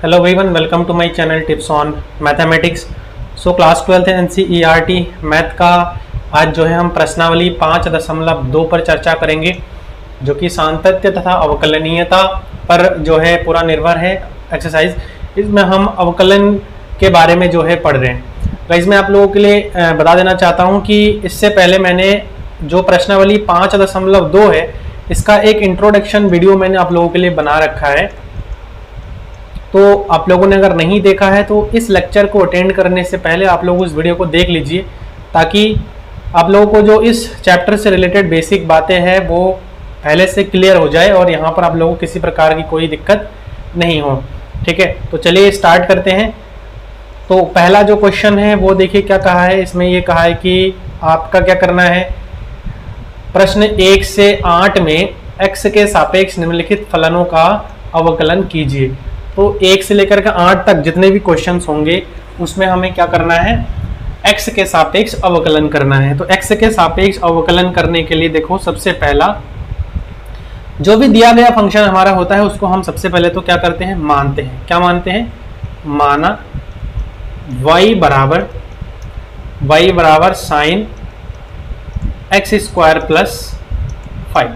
Hello everyone, welcome to my channel tips on mathematics. So class 12th NCERT math का आज जो है हम प्रश्नावली 5.2 पर चर्चा करेंगे, जो कि सातत्य तथा अवकलनीयता पर जो है पूरा निर्भर है एक्सरसाइज। इसमें हम अवकलन के बारे में जो है पढ़ रहे हैं। गाइस, मैं आप लोगों के लिए बता देना चाहता हूँ कि इससे पहले मैंने जो प्रश्नावली 5.2 है इसका एक इंट्रोडक्शन वीडियो मैंने आप लोगों के लिए बना रखा है। तो आप लोगों ने अगर नहीं देखा है तो इस लेक्चर को अटेंड करने से पहले आप लोग उस वीडियो को देख लीजिए, ताकि आप लोगों को जो इस चैप्टर से रिलेटेड बेसिक बातें हैं वो पहले से क्लियर हो जाए और यहाँ पर आप लोगों को किसी प्रकार की कोई दिक्कत नहीं हो। ठीक है, तो चलिए स्टार्ट करते हैं। तो पहला जो क्वेश्चन है वो देखिए क्या कहा है। इसमें ये कहा है कि आपका क्या करना है, प्रश्न 1 से 8 में x के सापेक्ष निम्नलिखित फलनों का अवकलन कीजिए। तो 1 से लेकर के 8 तक जितने भी क्वेश्चंस होंगे उसमें हमें क्या करना है, x के सापेक्ष अवकलन करना है। तो x के सापेक्ष अवकलन करने के लिए देखो, सबसे पहला जो भी दिया गया फंक्शन हमारा होता है उसको हम सबसे पहले तो क्या करते हैं, मानते हैं। क्या मानते हैं, माना y बराबर साइन एक्स स्क्वायर प्लस 5।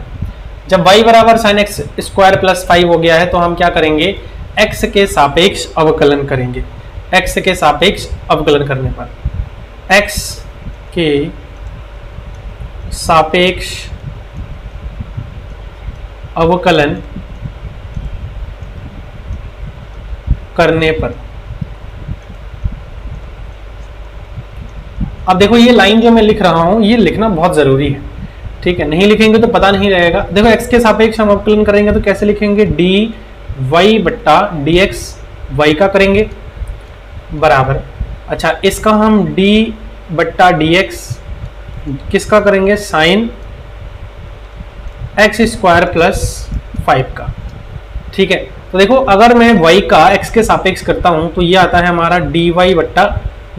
जब y बराबर साइन एक्स स्क्वायर प्लस 5 हो गया है तो हम क्या करेंगे, x के सापेक्ष अवकलन करेंगे। x के सापेक्ष अवकलन करने पर x के सापेक्ष अवकलन करने पर, अब देखो ये लाइन जो मैं लिख रहा हूं ये लिखना बहुत जरूरी है। ठीक है, नहीं लिखेंगे तो पता नहीं रहेगा। देखो x के सापेक्ष हम अवकलन करेंगे तो कैसे लिखेंगे, dy बट्टा dx y का करेंगे बराबर, अच्छा इसका हम d बट्टा dx किसका करेंगे, साइन एक्स स्क्वायर प्लस 5 का। ठीक है, तो देखो अगर मैं y का x के सापेक्ष करता हूं तो ये आता है हमारा dy बट्टा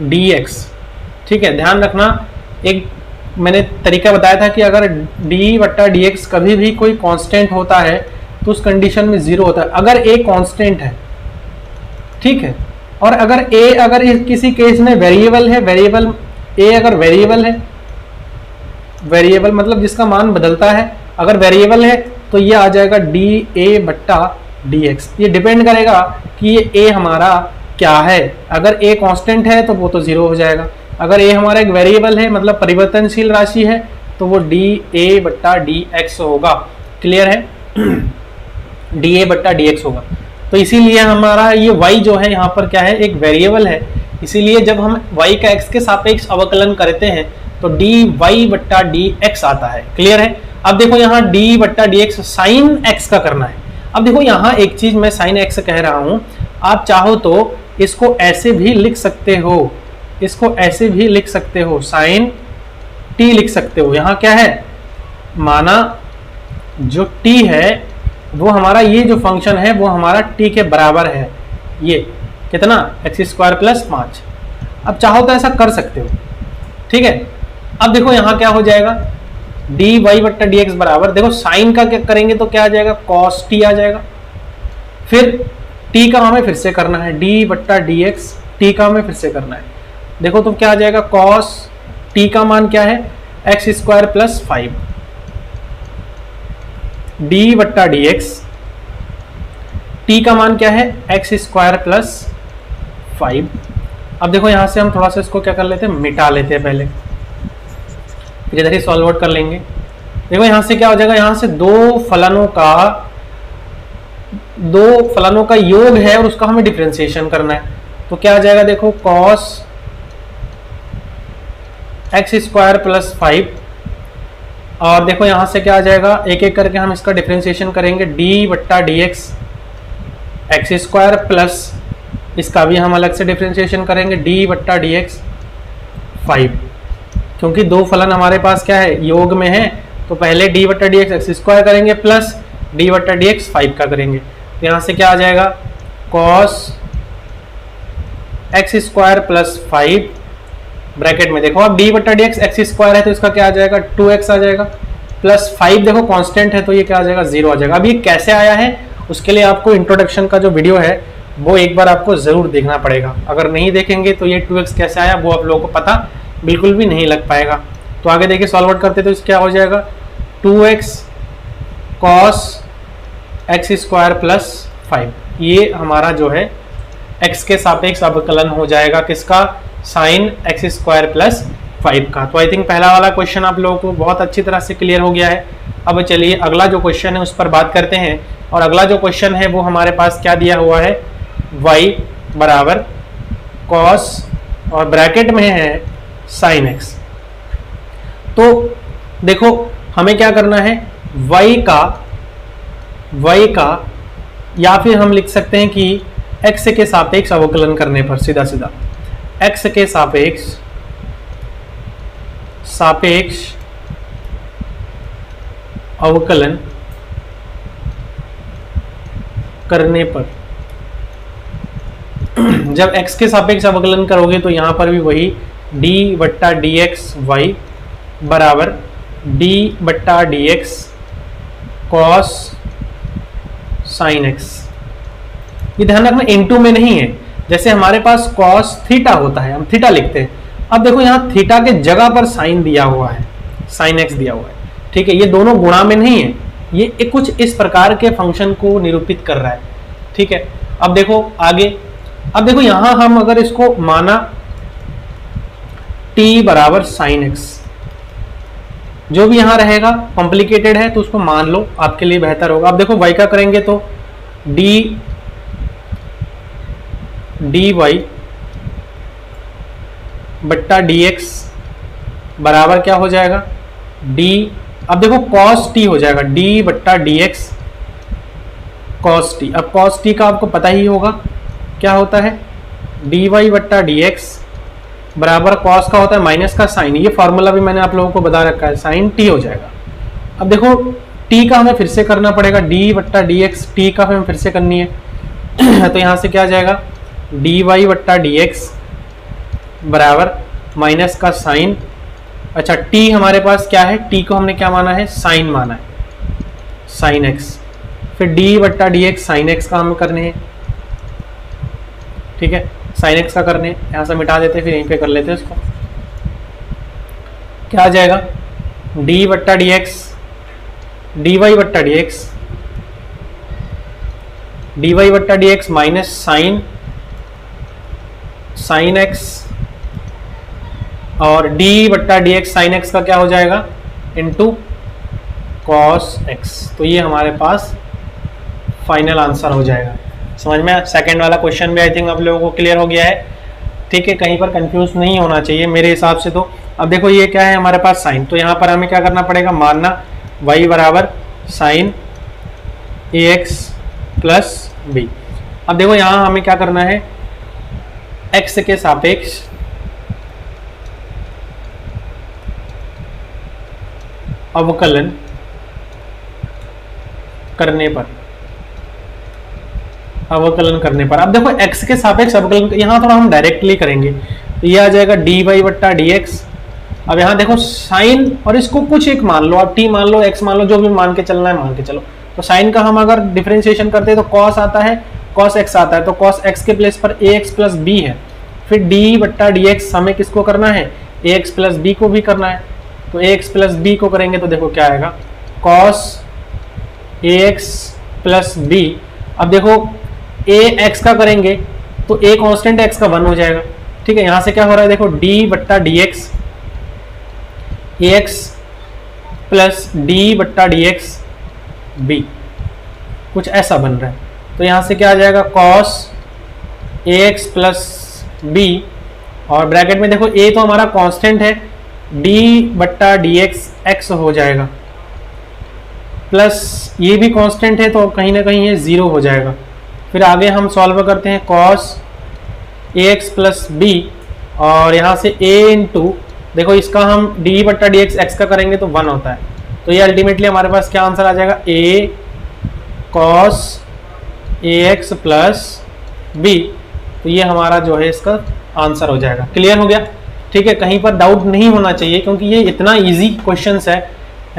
dx। ठीक है, ध्यान रखना, एक मैंने तरीका बताया था कि अगर d बट्टा dx कभी भी कोई कांस्टेंट होता है तो उस कंडीशन में 0 होता है। अगर a कांस्टेंट है, ठीक है, और अगर a अगर किसी केस में वेरिएबल है, वेरिएबल a अगर वेरिएबल है, वेरिएबल मतलब जिसका मान बदलता है, अगर वेरिएबल है तो ये आ जाएगा da बट्टा dx। ये डिपेंड करेगा कि ये a हमारा क्या है। अगर a कांस्टेंट है तो वो तो 0 हो जाएगा, अगर a हमारा एक वेरिएबल है मतलब परिवर्तनशील राशि है तो वो da बट्टा dx होगा। क्लियर है, da बट्टा dx होगा। तो इसीलिए हमारा ये y जो है यहाँ पर क्या है, एक वेरिएबल है। इसीलिए जब हम y का x के सापेक्ष अवकलन करते हैं तो dy बट्टा dx आता है। क्लियर है। अब देखो यहाँ d बट्टा dx साइन x का करना है। अब देखो यहाँ एक चीज मैं साइन x कह रहा हूँ, आप चाहो तो इसको ऐसे भी लिख सकते हो, इसको ऐसे भी लिख सकते हो, साइन t लिख सकते हो। यहाँ क्या है, माना जो t है वो हमारा, ये जो फंक्शन है वो हमारा t के बराबर है। ये कितना, एक्स स्क्वायर प्लस 5। अब चाहो तो ऐसा कर सकते हो। ठीक है, अब देखो यहाँ क्या हो जाएगा, dy बट्टा dx बराबर, देखो साइन का क्या करेंगे तो क्या आ जाएगा, cos t आ जाएगा। फिर t का हमें फिर से करना है, d बट्टा dx t का हमें फिर से करना है। देखो तो क्या आ जाएगा, cos t का मान क्या है, एक्स स्क्वायर प्लस 5, d बट्टा dx t का मान क्या है, एक्स स्क्वायर प्लस 5। अब देखो यहां से हम थोड़ा सा इसको क्या कर लेते हैं, मिटा लेते हैं पहले, फिर इधर ही सॉल्व आउट कर लेंगे। देखो यहां से क्या हो जाएगा, यहां से दो फलनों का योग है और उसका हमें डिफरेंशिएशन करना है। तो क्या आ जाएगा, देखो cos एक्स स्क्वायर प्लस 5, और देखो यहां से क्या आ जाएगा, एक एक करके हम इसका डिफरेंशिएशन करेंगे, d बट्टा dx एक्स स्क्वायर प्लस, इसका भी हम अलग से डिफरेंशिएशन करेंगे, d बट्टा dx 5। क्योंकि दो फलन हमारे पास क्या है, योग में है, तो पहले d बट्टा dx एक्स स्क्वायर करेंगे प्लस d बट्टा dx 5 का करेंगे। तो यहाँ से क्या आ जाएगा, cos x square plus 5 bracket में, देखो अब d बट्टा dx एक्स स्क्वायर है तो इसका क्या आ जाएगा, 2x आ जाएगा, प्लस 5 देखो कांस्टेंट है तो ये क्या आ जाएगा, 0 आ जाएगा। अब ये कैसे आया है उसके लिए आपको इंट्रोडक्शन का जो वीडियो है वो एक बार आपको ज़रूर देखना पड़ेगा। अगर नहीं देखेंगे तो ये 2x कैसे आया वो आप लोगों को पता बिल्कुल भी नहीं लग पाएगा। तो आगे देखिए सॉल्व आउट करते तो इस क्या हो जाएगा, 2x cos x square plus 5, ये हमारा जो है x के सापेक्ष अवकलन हो जाएगा किसका, साइन x स्क्वायर प्लस 5 का। तो आई थिंक पहला वाला क्वेश्चन आप लोगों को बहुत अच्छी तरह से क्लियर हो गया है। अब चलिए अगला जो क्वेश्चन है उस पर बात करते हैं। और अगला जो क्वेश्चन है वो हमारे पास क्या दिया हुआ है, y बराबर cos और ब्रैकेट में है sin x। तो देखो हमें क्या करना है, y का या फिर हम लिख सकते हैं कि x के सापेक्ष अवकलन करने पर सीधा सीधा x के सापेक्ष अवकलन करने पर जब x के सापेक्ष अवकलन करोगे तो यहां पर भी वही d बट्टा डी एक्स वाई बराबर d बट्टा D x cos sine x. ये ध्यान रखना इनटू में नहीं है, जैसे हमारे पास कॉस थीटा होता है हम थीटा लिखते हैं। अब देखो यहाँ थीटा के जगह पर साइन दिया हुआ है, साइन एक्स दिया हुआ है, ठीक है। ये दोनों गुणा में नहीं है, ये कुछ इस प्रकार के फंक्शन को निरूपित कर रहा है, ठीक है। अब देखो आगे, अब देखो यहां हम अगर इसको माना t बराबर साइन एक्स, जो भी यहां रहेगा कॉम्प्लिकेटेड है तो उसको मान लो, आपके लिए बेहतर होगा। अब देखो y का करेंगे तो dy बट्टा dx बराबर क्या हो जाएगा, d, अब देखो cos t हो जाएगा, d बट्टा dx cos t। अब cos t का आपको पता ही होगा क्या होता है, dy बट्टा dx बराबर cos का होता है माइनस का साइन, ये फॉर्मूला भी मैंने आप लोगों को बता रखा है, साइन t हो जाएगा। अब देखो t का हमें फिर से करना पड़ेगा, d बट्टा dx, t का हमें फिर से करनी है तो यहाँ से क्या आ जाएगा, dy बट्टा dx बराबर माइनस का साइन, अच्छा t हमारे पास क्या है, t को हमने क्या माना है, साइन माना है, साइन x, फिर d बट्टा dx साइन x का हमें करने हैं, ठीक है, साइन x का करने, यहाँ से मिटा देते फिर यहीं पे कर लेते हैं इसको। क्या आ जाएगा, d बट्टा dx, dy बट्टा dx, dy बट्टा dx माइनस साइन x और d बट्टा dx साइन x का क्या हो जाएगा, इंटू कॉस x। तो ये हमारे पास फाइनल आंसर हो जाएगा। समझ में, सेकंड वाला क्वेश्चन भी आई थिंक आप लोगों को क्लियर हो गया है, ठीक है, कहीं पर कंफ्यूज नहीं होना चाहिए मेरे हिसाब से। तो अब देखो ये क्या है हमारे पास साइन, तो यहाँ पर हमें क्या करना पड़ेगा, मानना y बराबर साइन ax प्लस b। अब देखो यहाँ हमें क्या करना है, x के सापेक्ष अवकलन करने पर, अवकलन करने पर, अब देखो x के सापेक्ष अवकलन यहाँ थोड़ा हम डायरेक्टली करेंगे, तो ये आ जाएगा dy बट्टा dx। अब यहाँ देखो साइन और इसको कुछ एक मान लो, आप t मान लो, x मान लो, जो भी मान के चलना है मान के चलो। तो साइन का हम अगर डिफरेंशिएशन करते हैं तो cos आता है, cos x आता है, तो cos x के प्लेस पर ax प्लस b है, फिर d बट्टा dx हमें किसको करना है, ax प्लस b को भी करना है, तो ax प्लस b को करेंगे तो देखो क्या आएगा, cos ax प्लस b। अब देखो a x का करेंगे तो a कांस्टेंट x का 1 हो जाएगा, ठीक है। यहाँ से क्या हो रहा है, देखो d बट्टा dx ax प्लस d बट्टा dx b, कुछ ऐसा बन रहा है। तो यहाँ से क्या आ जाएगा, cos ax प्लस b, और ब्रैकेट में देखो a तो हमारा कांस्टेंट है, d बट्टा dx x हो जाएगा, प्लस ये भी कांस्टेंट है तो कहीं ना कहीं ये 0 हो जाएगा। फिर आगे हम सॉल्व करते हैं cos ax प्लस b, और यहाँ से a इंटू, देखो इसका हम d बट्टा dx x का करेंगे तो 1 होता है, तो ये अल्टीमेटली हमारे पास क्या आंसर आ जाएगा, a cos ax plus b। तो ये हमारा जो है इसका आंसर हो जाएगा। क्लियर हो गया, ठीक है, कहीं पर डाउट नहीं होना चाहिए क्योंकि ये इतना इजी क्वेश्चंस है,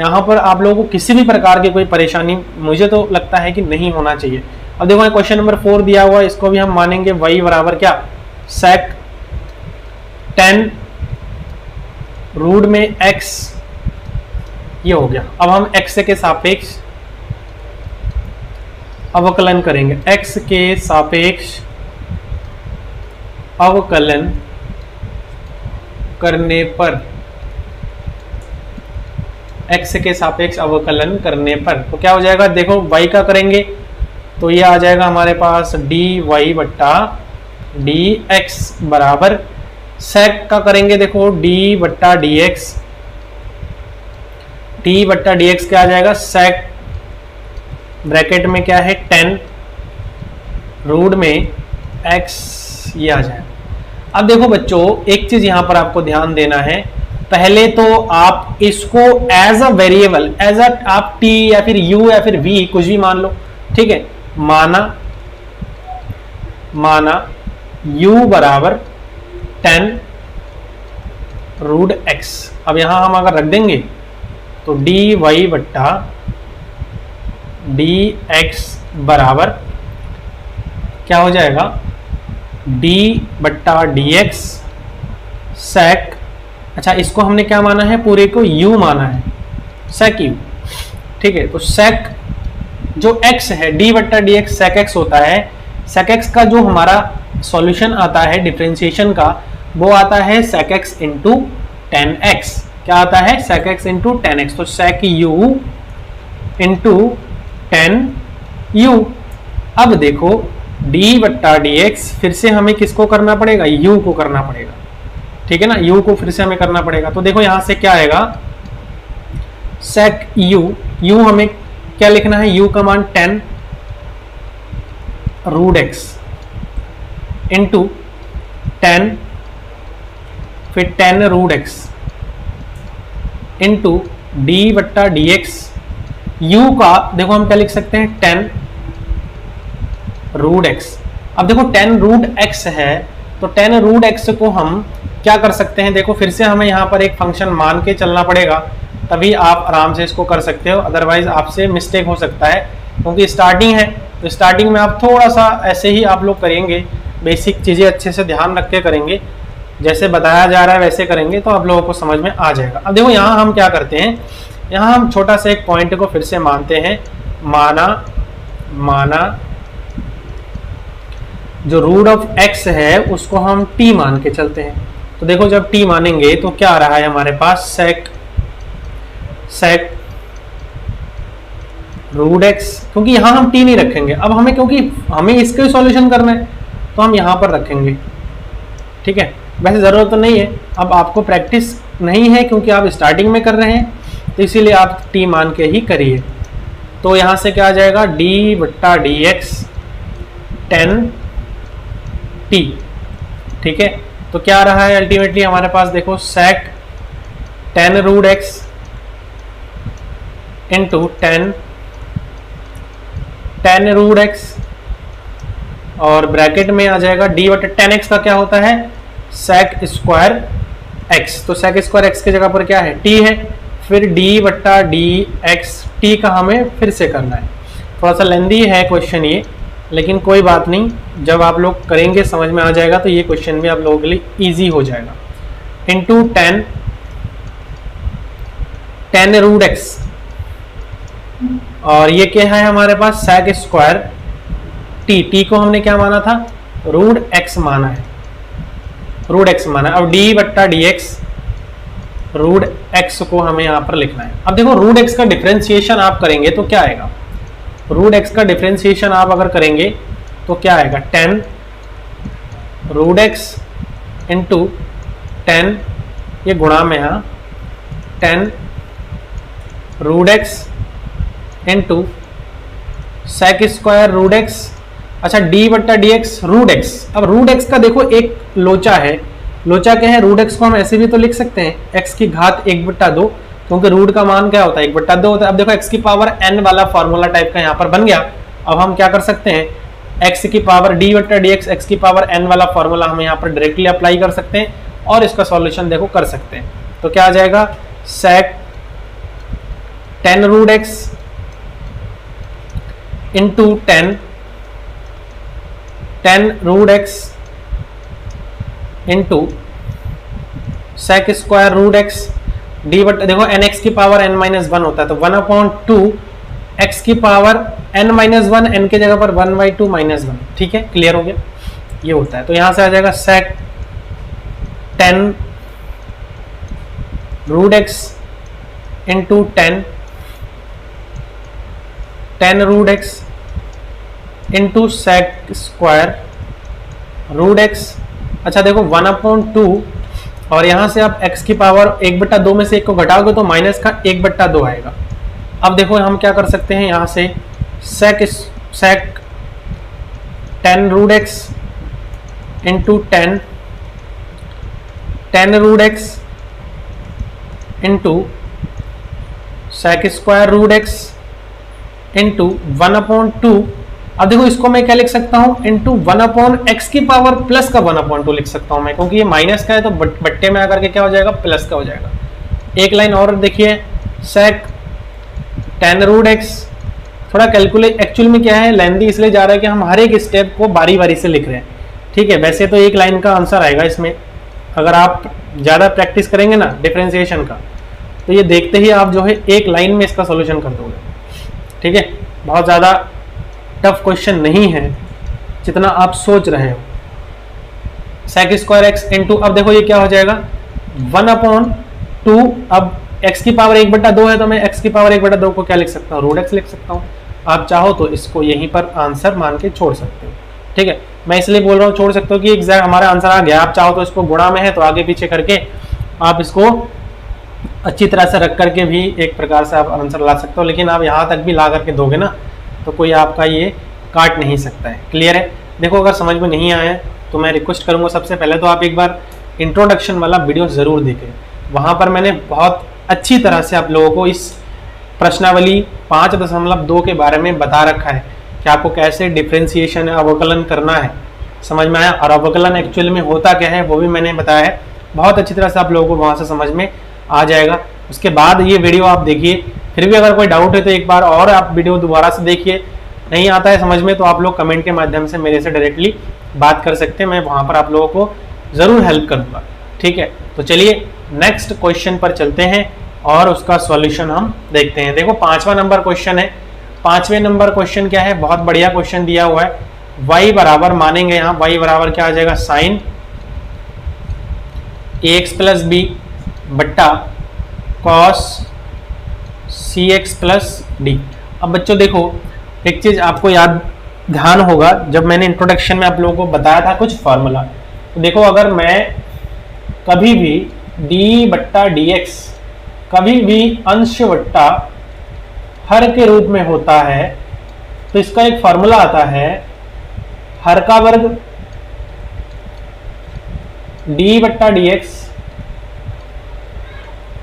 यहाँ पर आप लोगों को किसी भी प्रकार की कोई परेशानी मुझे तो लगता है कि नहीं होना चाहिए। अब देखो क्वेश्चन नंबर 4 दिया हुआ है, इसको भी हम मानेंगे y बराबर क्या, sec 10 रूट में x, ये हो गया। अब हम x के सापेक्ष अवकलन करेंगे, x के सापेक्ष अवकलन करने पर, x के सापेक्ष अवकलन करने पर तो क्या हो जाएगा, देखो y का करेंगे तो ये आ जाएगा हमारे पास dy बट्टा dx बराबर sec का करेंगे, देखो d बट्टा dx, d बट्टा dx क्या आ जाएगा, sec ब्रैकेट में क्या है 10 रूट में x, ये आ जाएगा। अब देखो बच्चों एक चीज यहां पर आपको ध्यान देना है, पहले तो आप इसको as a variable, as a आप t या फिर u या फिर v कुछ भी मान लो, ठीक है। माना u बराबर 10 रूट x। अब यहां हम अगर रख देंगे तो dy बट्टा dx बराबर क्या हो जाएगा, d बट्टा dx sec, अच्छा इसको हमने क्या माना है, पूरे को u माना है, sec u, ठीक है। तो sec जो x है, d बट्टा dx sec x होता है, sec x का जो हमारा सॉल्यूशन आता है डिफरेंशिएशन का, वो आता है sec x इंटू 10x, क्या आता है, sec x इंटू 10x, तो sec u इंटू 10u। अब देखो d बट्टा dx फिर से हमें किसको करना पड़ेगा, u को करना पड़ेगा, ठीक है ना, u को फिर से हमें करना पड़ेगा। तो देखो यहां से क्या आएगा, sec u हमें क्या लिखना है, u का मान 10 रूट x इंटू 10 फिर 10 रूट x इंटू d बट्टा dx, u का देखो हम क्या लिख सकते हैं 10 रूट x। अब देखो 10 रूट x है, तो 10 रूट x को हम क्या कर सकते हैं, देखो फिर से हमें यहाँ पर एक फंक्शन मान के चलना पड़ेगा, तभी आप आराम से इसको कर सकते हो, अदरवाइज आपसे मिस्टेक हो सकता है, क्योंकि स्टार्टिंग है तो स्टार्टिंग में आप थोड़ा सा ऐसे ही आप लोग करेंगे, बेसिक चीज़ें अच्छे से ध्यान रख के करेंगे, जैसे बताया जा रहा है वैसे करेंगे तो आप लोगों को समझ में आ जाएगा। अब देखो यहाँ हम क्या करते हैं, यहाँ हम छोटा सा एक पॉइंट को फिर से मानते हैं, माना जो रूट ऑफ x है उसको हम t मान के चलते हैं। तो देखो जब t मानेंगे तो क्या आ रहा है हमारे पास, sec रूट x, क्योंकि यहाँ हम t नहीं रखेंगे, अब हमें क्योंकि हमें इसका सॉल्यूशन करना है तो हम यहाँ पर रखेंगे, ठीक है। वैसे ज़रूरत तो नहीं है, अब आपको प्रैक्टिस नहीं है क्योंकि आप स्टार्टिंग में कर रहे हैं, तो इसीलिए आप t मान के ही करिए। तो यहाँ से क्या आ जाएगा, d बट्टा dx 10t, ठीक है। तो क्या आ रहा है अल्टीमेटली हमारे पास, देखो sec 10 root x into 10 root x, और ब्रैकेट में आ जाएगा d बटा 10x का क्या होता है, sec स्क्वायर x, तो sec स्क्वायर x की जगह पर क्या है, t है, फिर d बट्टा dx, t का हमें फिर से करना है। थोड़ा सा लेंदी है क्वेश्चन ये, लेकिन कोई बात नहीं, जब आप लोग करेंगे समझ में आ जाएगा, तो ये क्वेश्चन भी आप लोगों के लिए इजी हो जाएगा। इंटू 10 रूट x, और ये क्या है हमारे पास, sec स्क्वायर t को हमने क्या माना था, रूट x माना है, रूट x माना है। अब d बट्टा dx रूट x को हमें यहाँ पर लिखना है। अब देखो रूट x का डिफरेंशिएशन आप करेंगे तो क्या आएगा, रूट x का डिफरेंशिएशन आप अगर करेंगे तो क्या आएगा, 10 रूट x इंटू 10, ये गुणा में है 10 root x into sec square root x, अच्छा d बट्टा dx रूट x। अब रूट x का देखो एक लोचा है, लोचा क्या है, रूट x को हम ऐसे भी तो लिख सकते हैं x की घात 1/2, क्योंकि रूट का मान क्या होता है 1/2 होता है। अब देखो x की पावर n वाला फॉर्मूला टाइप का यहाँ पर बन गया। अब हम क्या कर सकते हैं, x की पावर d बट्टा dx, x की पावर n वाला फॉर्मूला हम यहाँ पर डायरेक्टली अप्लाई कर सकते हैं और इसका सॉल्यूशन देखो कर सकते हैं। तो क्या आ जाएगा, sec 10 root x into 10 10 root x into sec square root x d बट, देखो एन एक्स की पावर एन माइनस वन होता है, तो 1/2 एक्स की power n minus one, n की जगह पर 1/2 माइनस वन। ठीक है, क्लियर हो गया, ये होता है। तो यहां से आ जाएगा sec 10 root x into 10 root x into sec square root x. अच्छा देखो 1/2, और यहां से आप x की पावर 1/2 में से एक को घटाओगे तो माइनस का 1/2 आएगा। अब देखो हम क्या कर सकते हैं, यहां से sec 10 root x into 10 root x into sec square root x into 1/2। अब देखो इसको मैं क्या लिख सकता हूं, इंटू 1/x की पावर प्लस का 1/2 लिख सकता हूं मैं, क्योंकि ये माइनस का है तो बट्टे में आकर के क्या हो जाएगा, प्लस का हो जाएगा। एक लाइन और देखिए, सेक 10 रूट एक्स, थोड़ा कैलकुलेट एक्चुअल में क्या है, लेंथी इसलिए जा रहा है कि हम हर एक स्टेप को बारी बारी से लिख रहे हैं। ठीक है, वैसे तो एक लाइन का आंसर आएगा इसमें, अगर आप ज़्यादा प्रैक्टिस करेंगे ना डिफरेंशिएशन का, तो ये देखते ही आप जो है एक लाइन में इसका सोल्यूशन कर दोगे। ठीक है, बहुत ज़्यादा टफ क्वेश्चन नहीं है जितना आप सोच रहे हो। सेक स्क्वायर एक्स इंटू, अब देखो ये क्या हो जाएगा, 1/2। अब x की पावर 1/2 है तो मैं x की पावर 1/2 को क्या लिख सकता हूँ, रूट एक्स लिख सकता हूँ। आप चाहो तो इसको यहीं पर आंसर मान के छोड़ सकते हो। ठीक है, मैं इसलिए बोल रहा हूँ छोड़ सकते हो कि एग्जैक्ट हमारा आंसर आ गया। आप चाहो तो इसको गुणा में है तो आगे पीछे करके आप इसको अच्छी तरह से रख करके भी एक प्रकार से आप आंसर ला सकते हो, लेकिन आप यहाँ तक भी ला करके दोगे ना तो कोई आपका ये काट नहीं सकता है। क्लियर है। देखो अगर समझ में नहीं आया तो मैं रिक्वेस्ट करूँगा सबसे पहले तो आप एक बार इंट्रोडक्शन वाला वीडियो ज़रूर देखें। वहाँ पर मैंने बहुत अच्छी तरह से आप लोगों को इस प्रश्नावली 5.2 के बारे में बता रखा है कि आपको कैसे डिफ्रेंसिएशन अवकलन करना है, समझ में आया। और अवकलन एक्चुअल में होता क्या है वो भी मैंने बताया है, बहुत अच्छी तरह से आप लोगों को वहाँ से समझ में आ जाएगा। उसके बाद ये वीडियो आप देखिए, फिर भी अगर कोई डाउट है तो एक बार और आप वीडियो दोबारा से देखिए। नहीं आता है समझ में तो आप लोग कमेंट के माध्यम से मेरे से डायरेक्टली बात कर सकते हैं, मैं वहाँ पर आप लोगों को ज़रूर हेल्प करूँगा। ठीक है, तो चलिए नेक्स्ट क्वेश्चन पर चलते हैं और उसका सॉल्यूशन हम देखते हैं। देखो 5वां नंबर क्वेश्चन है। 5वें नंबर क्वेश्चन क्या है, बहुत बढ़िया क्वेश्चन दिया हुआ है। y बराबर मानेंगे, यहाँ y बराबर क्या आ जाएगा, साइन ax प्लस बी बट्टा cos C X plus D. अब बच्चों देखो एक चीज आपको याद ध्यान होगा, जब मैंने इंट्रोडक्शन में आप लोगों को बताया था कुछ फॉर्मूला, तो देखो अगर मैं कभी भी d बट्टा डी एक्स कभी भी अंश बट्टा हर के रूप में होता है तो इसका एक फॉर्मूला आता है, हर का वर्ग d बट्टा डी एक्स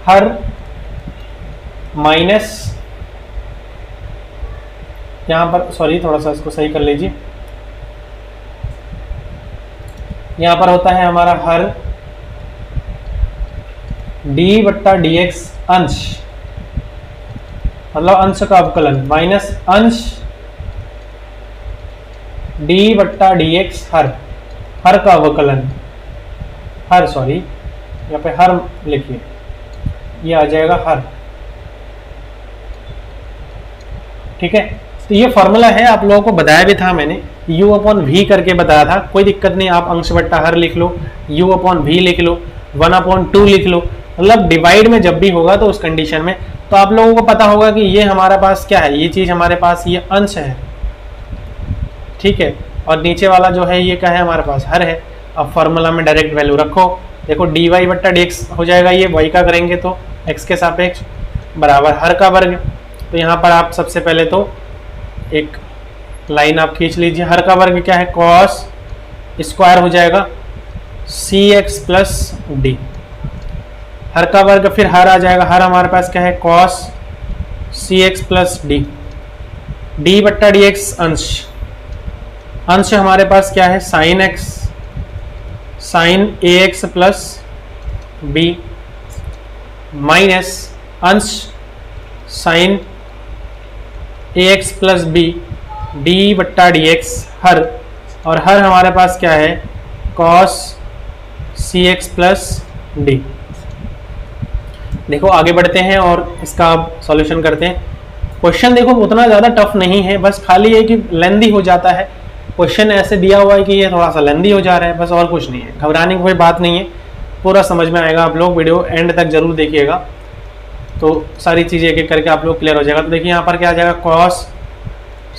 हर माइनस, यहां पर सॉरी थोड़ा सा इसको सही कर लीजिए, यहां पर होता है हमारा हर d बट्टा डी एक्स अंश, मतलब अंश का अवकलन, माइनस अंश d बट्टा डी एक्स हर का अवकलन, हर सॉरी यहाँ पे हर लिखिए, ये आ जाएगा हर। ठीक है, तो ये फॉर्मूला है, आप लोगों को बताया भी था मैंने, u अपॉन वी करके बताया था। कोई दिक्कत नहीं, आप अंश बट्टा हर लिख लो, u अपॉन वी लिख लो, 1/2 लिख लो, मतलब डिवाइड में जब भी होगा तो उस कंडीशन में तो आप लोगों को पता होगा कि ये हमारे पास क्या है, ये चीज हमारे पास ये अंश है। ठीक है, और नीचे वाला जो है ये क्या है हमारे पास हर है। अब फॉर्मूला में डायरेक्ट वैल्यू रखो, देखो डी वाई बट्टा डी एक्स हो जाएगा, ये y का करेंगे तो x के सापेक्ष बराबर हर का वर्ग। तो यहाँ पर आप सबसे पहले तो एक लाइन आप खींच लीजिए, हर का वर्ग क्या है, कॉस स्क्वायर हो जाएगा सी एक्स प्लस डी, हर का वर्ग फिर हर आ जाएगा, हर हमारे पास क्या है, cos C X plus D, D बट्टा डी एक्स अंश, अंश हमारे पास क्या है, sine x, sign A X plus B, minus अंश sign A X plus B D बट्टा डी एक्स हर और हर हमारे पास क्या है, cos cx प्लस डी। देखो आगे बढ़ते हैं और इसका सॉल्यूशन करते हैं। क्वेश्चन देखो उतना ज़्यादा टफ नहीं है, बस खाली ये कि लेंदी हो जाता है। क्वेश्चन ऐसे दिया हुआ है कि ये थोड़ा सा लेंदी हो जा रहा है, बस और कुछ नहीं है। घबराने की कोई बात नहीं है, पूरा समझ में आएगा। आप लोग वीडियो एंड तक जरूर देखिएगा, तो सारी चीज़ें एक एक करके आप लोग क्लियर हो जाएगा। तो देखिए यहाँ पर क्या आ जाएगा, cos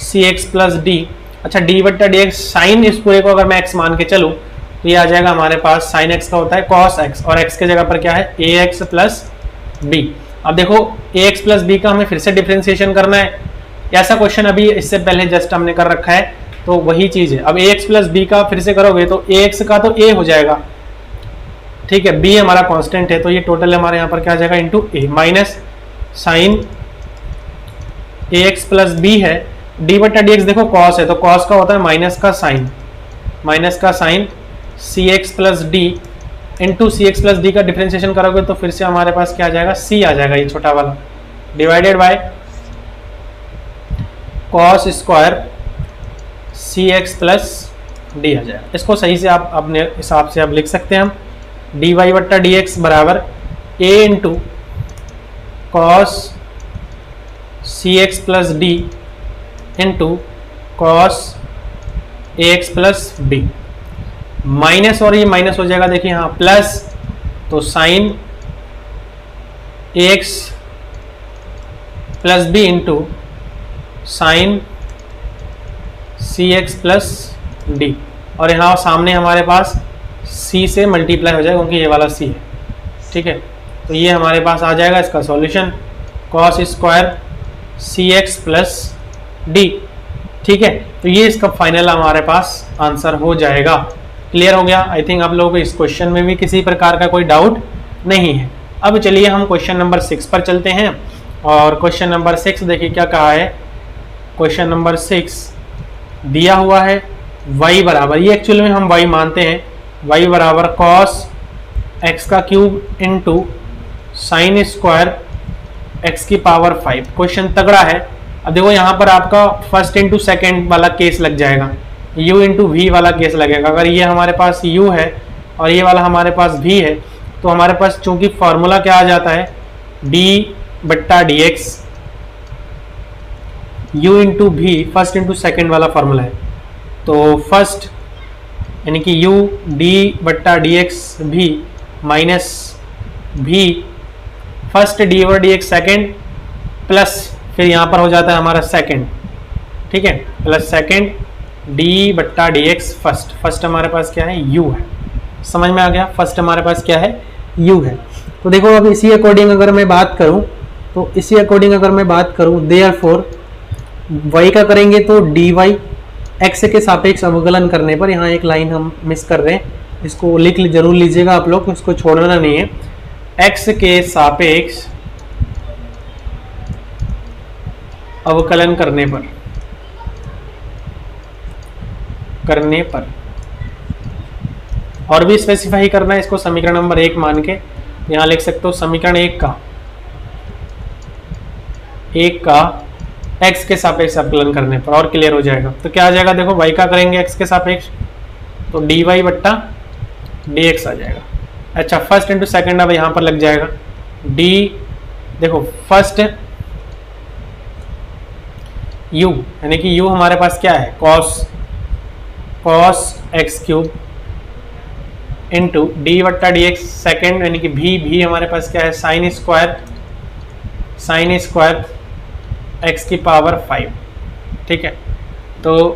C X plus D. अच्छा, डी बट्टा डी एक्स, साइन इस पूरे को अगर मैं एक्स मान के चलूँ तो ये आ जाएगा हमारे पास, साइन एक्स का होता है कॉस एक्स, और एक्स के जगह पर क्या है, ए एक्स प्लस बी। अब देखो ए एक्स प्लस बी का हमें फिर से डिफ्रेंसिएशन करना है। ऐसा क्वेश्चन अभी इससे पहले जस्ट हमने कर रखा है, तो वही चीज़ है। अब ए एक्स प्लस बी का फिर से करोगे तो ए एक्स का तो ए हो जाएगा, ठीक है, बी हमारा कांस्टेंट है, तो ये टोटल हमारे यहाँ पर क्या आ जाएगा, into A minus sign A X plus B है। डी बटा डी एक्स देखो कॉस है, तो कॉस का होता है माइनस का sign C X plus D into सी एक्स प्लस डी का डिफ्रेंसिएशन करोगे तो फिर से हमारे पास क्या आ जाएगा, सी आ जाएगा, ये छोटा वाला, divided by cos square C X plus D आ जाएगा। इसको सही से आप अपने हिसाब से आप लिख सकते हैं हम, डी वाई बट्टा डी एक्स बराबर A into cos C X plus D into cos A X plus B, minus और ये माइनस हो जाएगा, देखिए यहाँ प्लस, तो sine A X plus B into sine C X plus D, और यहाँ सामने हमारे पास c से मल्टीप्लाई हो जाएगा क्योंकि ये वाला c है, ठीक है। तो ये हमारे पास आ जाएगा इसका solution, cos square C X plus D, ठीक है। तो ये इसका फाइनल हमारे पास आंसर हो जाएगा। क्लियर हो गया? आई थिंक आप लोगों को इस क्वेश्चन में भी किसी प्रकार का कोई डाउट नहीं है। अब चलिए हम क्वेश्चन नंबर 6 पर चलते हैं, और क्वेश्चन नंबर 6 देखिए क्या कहा है। क्वेश्चन नंबर 6 दिया हुआ है y बराबर, ये एक्चुअली में हम y मानते हैं, y बराबर कॉस x का cube into sine square x की पावर 5। क्वेश्चन तगड़ा है। अब देखो यहाँ पर आपका फर्स्ट इंटू सेकेंड वाला केस लग जाएगा, u इंटू वी वाला केस लगेगा। अगर ये हमारे पास u है और ये वाला हमारे पास v है, तो हमारे पास चूंकि फॉर्मूला क्या आ जाता है, d बट्टा D x u into v, first into second वाला फॉर्मूला है। तो फर्स्ट यानी कि u d बट्टा डी एक्स भी minus v first d over d x second, plus फिर यहाँ पर हो जाता है हमारा सेकेंड, ठीक है, प्लस सेकेंड d बट्टा डी एक्स फर्स्ट। फर्स्ट हमारे पास क्या है, u है। समझ में आ गया? फर्स्ट हमारे पास क्या है, u है। तो देखो अब इसी अकॉर्डिंग अगर मैं बात करूँ देयरफॉर y का करेंगे तो dy x के सापेक्ष अवकलन करने पर, यहाँ एक लाइन हम मिस कर रहे हैं, इसको जरूर लीजिएगा आप लोग, इसको छोड़ना नहीं है। x के सापेक्ष अवकलन करने पर और भी स्पेसिफाई करना है इसको, समीकरण नंबर 1 मान के यहाँ लिख सकते हो, समीकरण 1 का x के सापेक्ष अवकलन करने पर, और क्लियर हो जाएगा। तो क्या आ जाएगा, देखो y का करेंगे x के सापेक्ष तो dy बट्टा dx आ जाएगा। अच्छा, फर्स्ट इंटू सेकेंड अब यहाँ पर लग जाएगा, d देखो फर्स्ट u यानी कि u हमारे पास क्या है, cos x cube into D बट्टा डी एक्स सेकेंड यानी कि भी हमारे पास क्या है, साइन स्क्वायर x की पावर 5, ठीक है। तो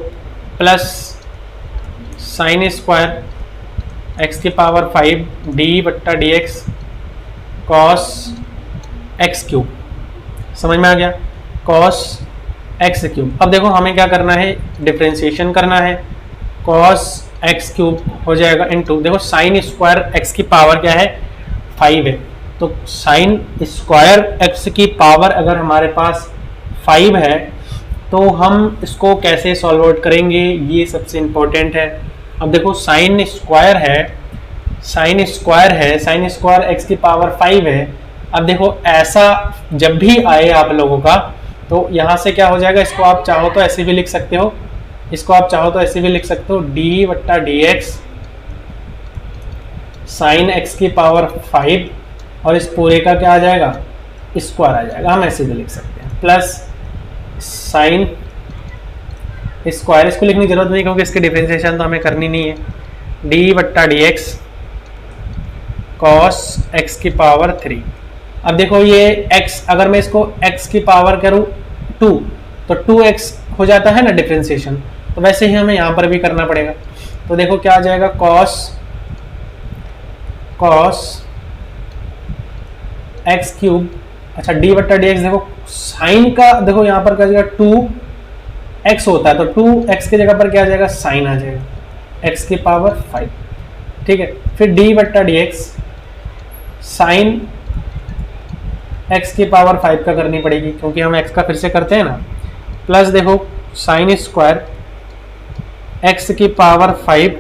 प्लस साइन स्क्वायर x की पावर 5 डी बट्टा D x cos x cube. समझ में आ गया, कॉस एक्स क्यूब। अब देखो हमें क्या करना है, डिफ्रेंशिएशन करना है, कॉस एक्स क्यूब हो जाएगा इंटू, देखो साइन स्क्वायर एक्स की पावर क्या है, 5 है, तो साइन स्क्वायर एक्स की पावर अगर हमारे पास 5 है तो हम इसको कैसे सॉल्व आउट करेंगे, ये सबसे इम्पोर्टेंट है। अब देखो साइन स्क्वायर एक्स की पावर 5 है। अब देखो ऐसा जब भी आए आप लोगों का, तो यहाँ से क्या हो जाएगा, इसको आप चाहो तो ऐसे भी लिख सकते हो, इसको आप चाहो तो ऐसे भी लिख सकते हो, डी बट्टा डी एक्स साइन एक्स की पावर 5, और इस पूरे का क्या आ जाएगा, स्क्वायर आ जाएगा। हम ऐसे भी लिख सकते हैं, प्लस साइन स्क्वायर, इसको लिखने की जरूरत नहीं क्योंकि इसकी डिफरेंशिएशन तो हमें करनी नहीं है, डी बट्टा डी एक्स कॉस एक्स की पावर 3। अब देखो ये x, अगर मैं इसको x की पावर करूँ 2 तो 2x हो जाता है ना डिफरेंशिएशन, तो वैसे ही हमें यहाँ पर भी करना पड़ेगा। तो देखो क्या आ जाएगा, कॉस एक्स क्यूब, अच्छा डी बट्टा डी एक्स, देखो साइन का देखो यहाँ पर क्या आ जाएगा 2x होता है, तो 2x की जगह पर क्या आ जाएगा, साइन आ जाएगा x की पावर 5, ठीक है। फिर डी बट्टा डी एक्स साइन x की पावर 5 का करनी पड़ेगी क्योंकि हम x का फिर से करते हैं ना, प्लस देखो साइन स्क्वायर x की पावर 5,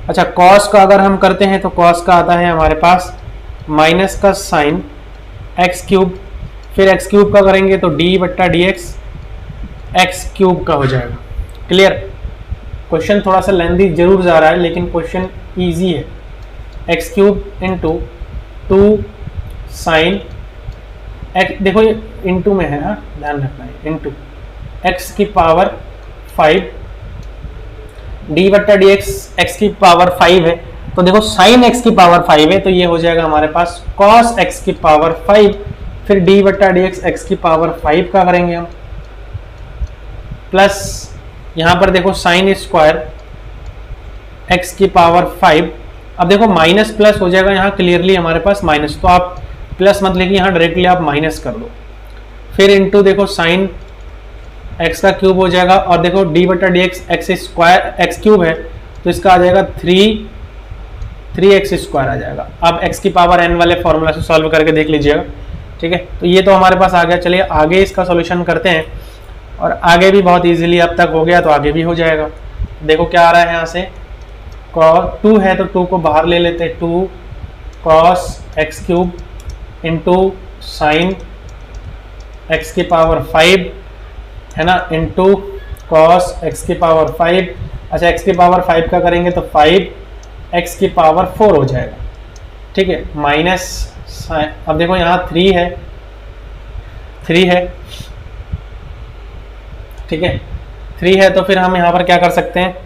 अच्छा कॉस का अगर हम करते हैं तो कॉस का आता है हमारे पास माइनस का साइन एक्स क्यूब, फिर एक्स क्यूब का करेंगे तो डी बट्टा डी एक्स एक्स क्यूब का हो जाएगा। क्लियर? क्वेश्चन थोड़ा सा लेंथी जरूर जा रहा है लेकिन क्वेश्चन इजी है। X cube into 2 sine x, देखो ये इंटू में है, हाँ ध्यान रखना है, इंटू एक्स की पावर 5, डी बट्टा डी एक्स एक्स की पावर 5 है, तो देखो साइन एक्स की पावर 5 है तो ये हो जाएगा हमारे पास कॉस एक्स की पावर 5, फिर डी बट्टा डी एक्स एक्स की पावर 5 का करेंगे हम, प्लस यहाँ पर देखो साइन स्क्वायर एक्स की पावर 5। अब देखो माइनस प्लस हो जाएगा यहाँ क्लियरली हमारे पास माइनस, तो आप प्लस मत लिखिए यहाँ, डायरेक्टली आप माइनस कर लो, फिर इंटू देखो साइन एक्स का क्यूब हो जाएगा, और देखो डी बटा D x x square x cube है तो इसका आ जाएगा 3x स्क्वायर आ जाएगा। आप x की पावर n वाले फॉर्मूला से सॉल्व करके देख लीजिएगा, ठीक है। तो ये तो हमारे पास आ गया, चलिए आगे इसका सॉल्यूशन करते हैं, और आगे भी बहुत इजीली अब तक हो गया तो आगे भी हो जाएगा। देखो क्या आ रहा है यहाँ से, cos 2 है तो 2 को बाहर ले लेते हैं, 2 cos x cube into sine x की पावर 5 है ना, इंटू cos x की पावर 5, अच्छा x की पावर 5 का करेंगे तो 5x की पावर 4 हो जाएगा, ठीक है, माइनस अब देखो यहाँ 3 है, ठीक है, 3 है तो फिर हम यहाँ पर क्या कर सकते हैं,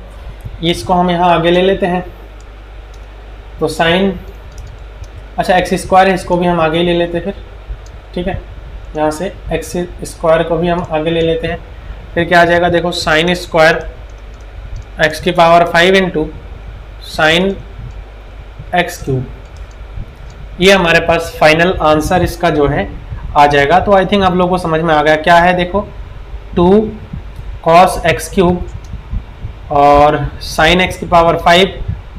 इसको हम यहाँ आगे ले लेते हैं, तो साइन अच्छा एक्स स्क्वायर है इसको भी हम आगे ले लेते हैं फिर, ठीक है, यहाँ से एक्स स्क्वायर को भी हम आगे ले लेते हैं, फिर क्या आ जाएगा देखो साइन स्क्वायर एक्स की power 5 into sine x cube, ये हमारे पास फाइनल आंसर इसका जो है आ जाएगा। तो आई थिंक आप लोगों को समझ में आ गया क्या है, देखो 2 cos x क्यूब और साइन एक्स की पावर 5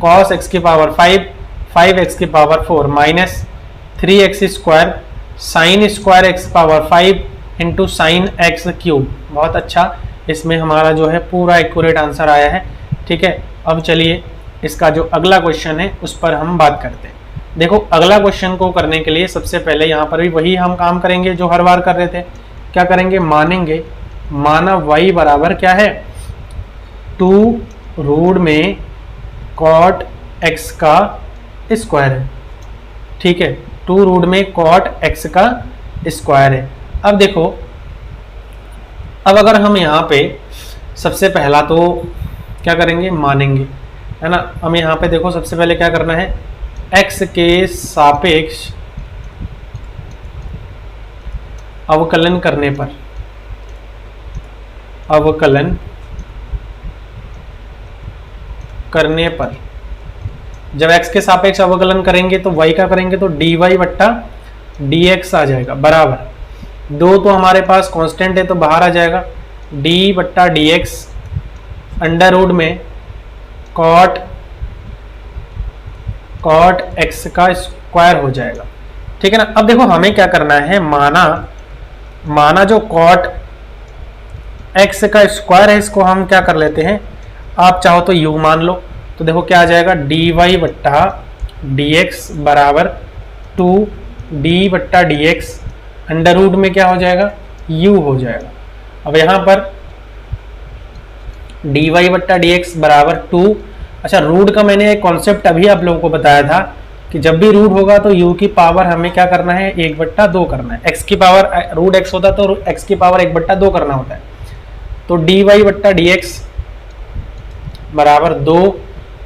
cos x की पावर 5 5x की power 4 minus 3x square sine square x power 5 into sine x cube. बहुत अच्छा, इसमें हमारा जो है पूरा एक्यूरेट आंसर आया है, ठीक है। अब चलिए इसका जो अगला क्वेश्चन है उस पर हम बात करते हैं। देखो अगला क्वेश्चन को करने के लिए सबसे पहले यहाँ पर भी वही हम काम करेंगे जो हर बार कर रहे थे। क्या करेंगे, मानेंगे, माना y बराबर क्या है 2 रूट में कॉट x का स्क्वायर है, ठीक है, 2 रूट में कॉट x का स्क्वायर है। अब देखो, अब अगर हम यहाँ पे सबसे पहला तो क्या करेंगे, मानेंगे, है ना। हमें यहाँ पे देखो सबसे पहले क्या करना है, x के सापेक्ष अवकलन करने पर, अवकलन करने पर जब x के सापेक्ष अवकलन करेंगे तो y का करेंगे तो dy बट्टा dx आ जाएगा बराबर, दो तो हमारे पास कांस्टेंट है तो बाहर आ जाएगा, d बट्टा dx अंडर रूट में कॉट x का स्क्वायर हो जाएगा, ठीक है ना। अब देखो हमें क्या करना है, माना जो कॉट x का स्क्वायर है इसको हम क्या कर लेते हैं, आप चाहो तो u मान लो, तो देखो क्या आ जाएगा dy बट्टा dx बराबर 2d बट्टा dx अंडर रूट में क्या हो जाएगा u हो जाएगा। अब यहाँ पर डी वाई बट्टा डी एक्स बराबर 2। अच्छा, रूट का मैंने एक कॉन्सेप्ट अभी आप लोगों को बताया था कि जब भी रूट होगा तो u की पावर हमें क्या करना है, 1/2 करना है। x की पावर रूट x होता तो x की पावर 1/2 करना होता है। तो डी वाई बट्टा डी एक्स बराबर 2।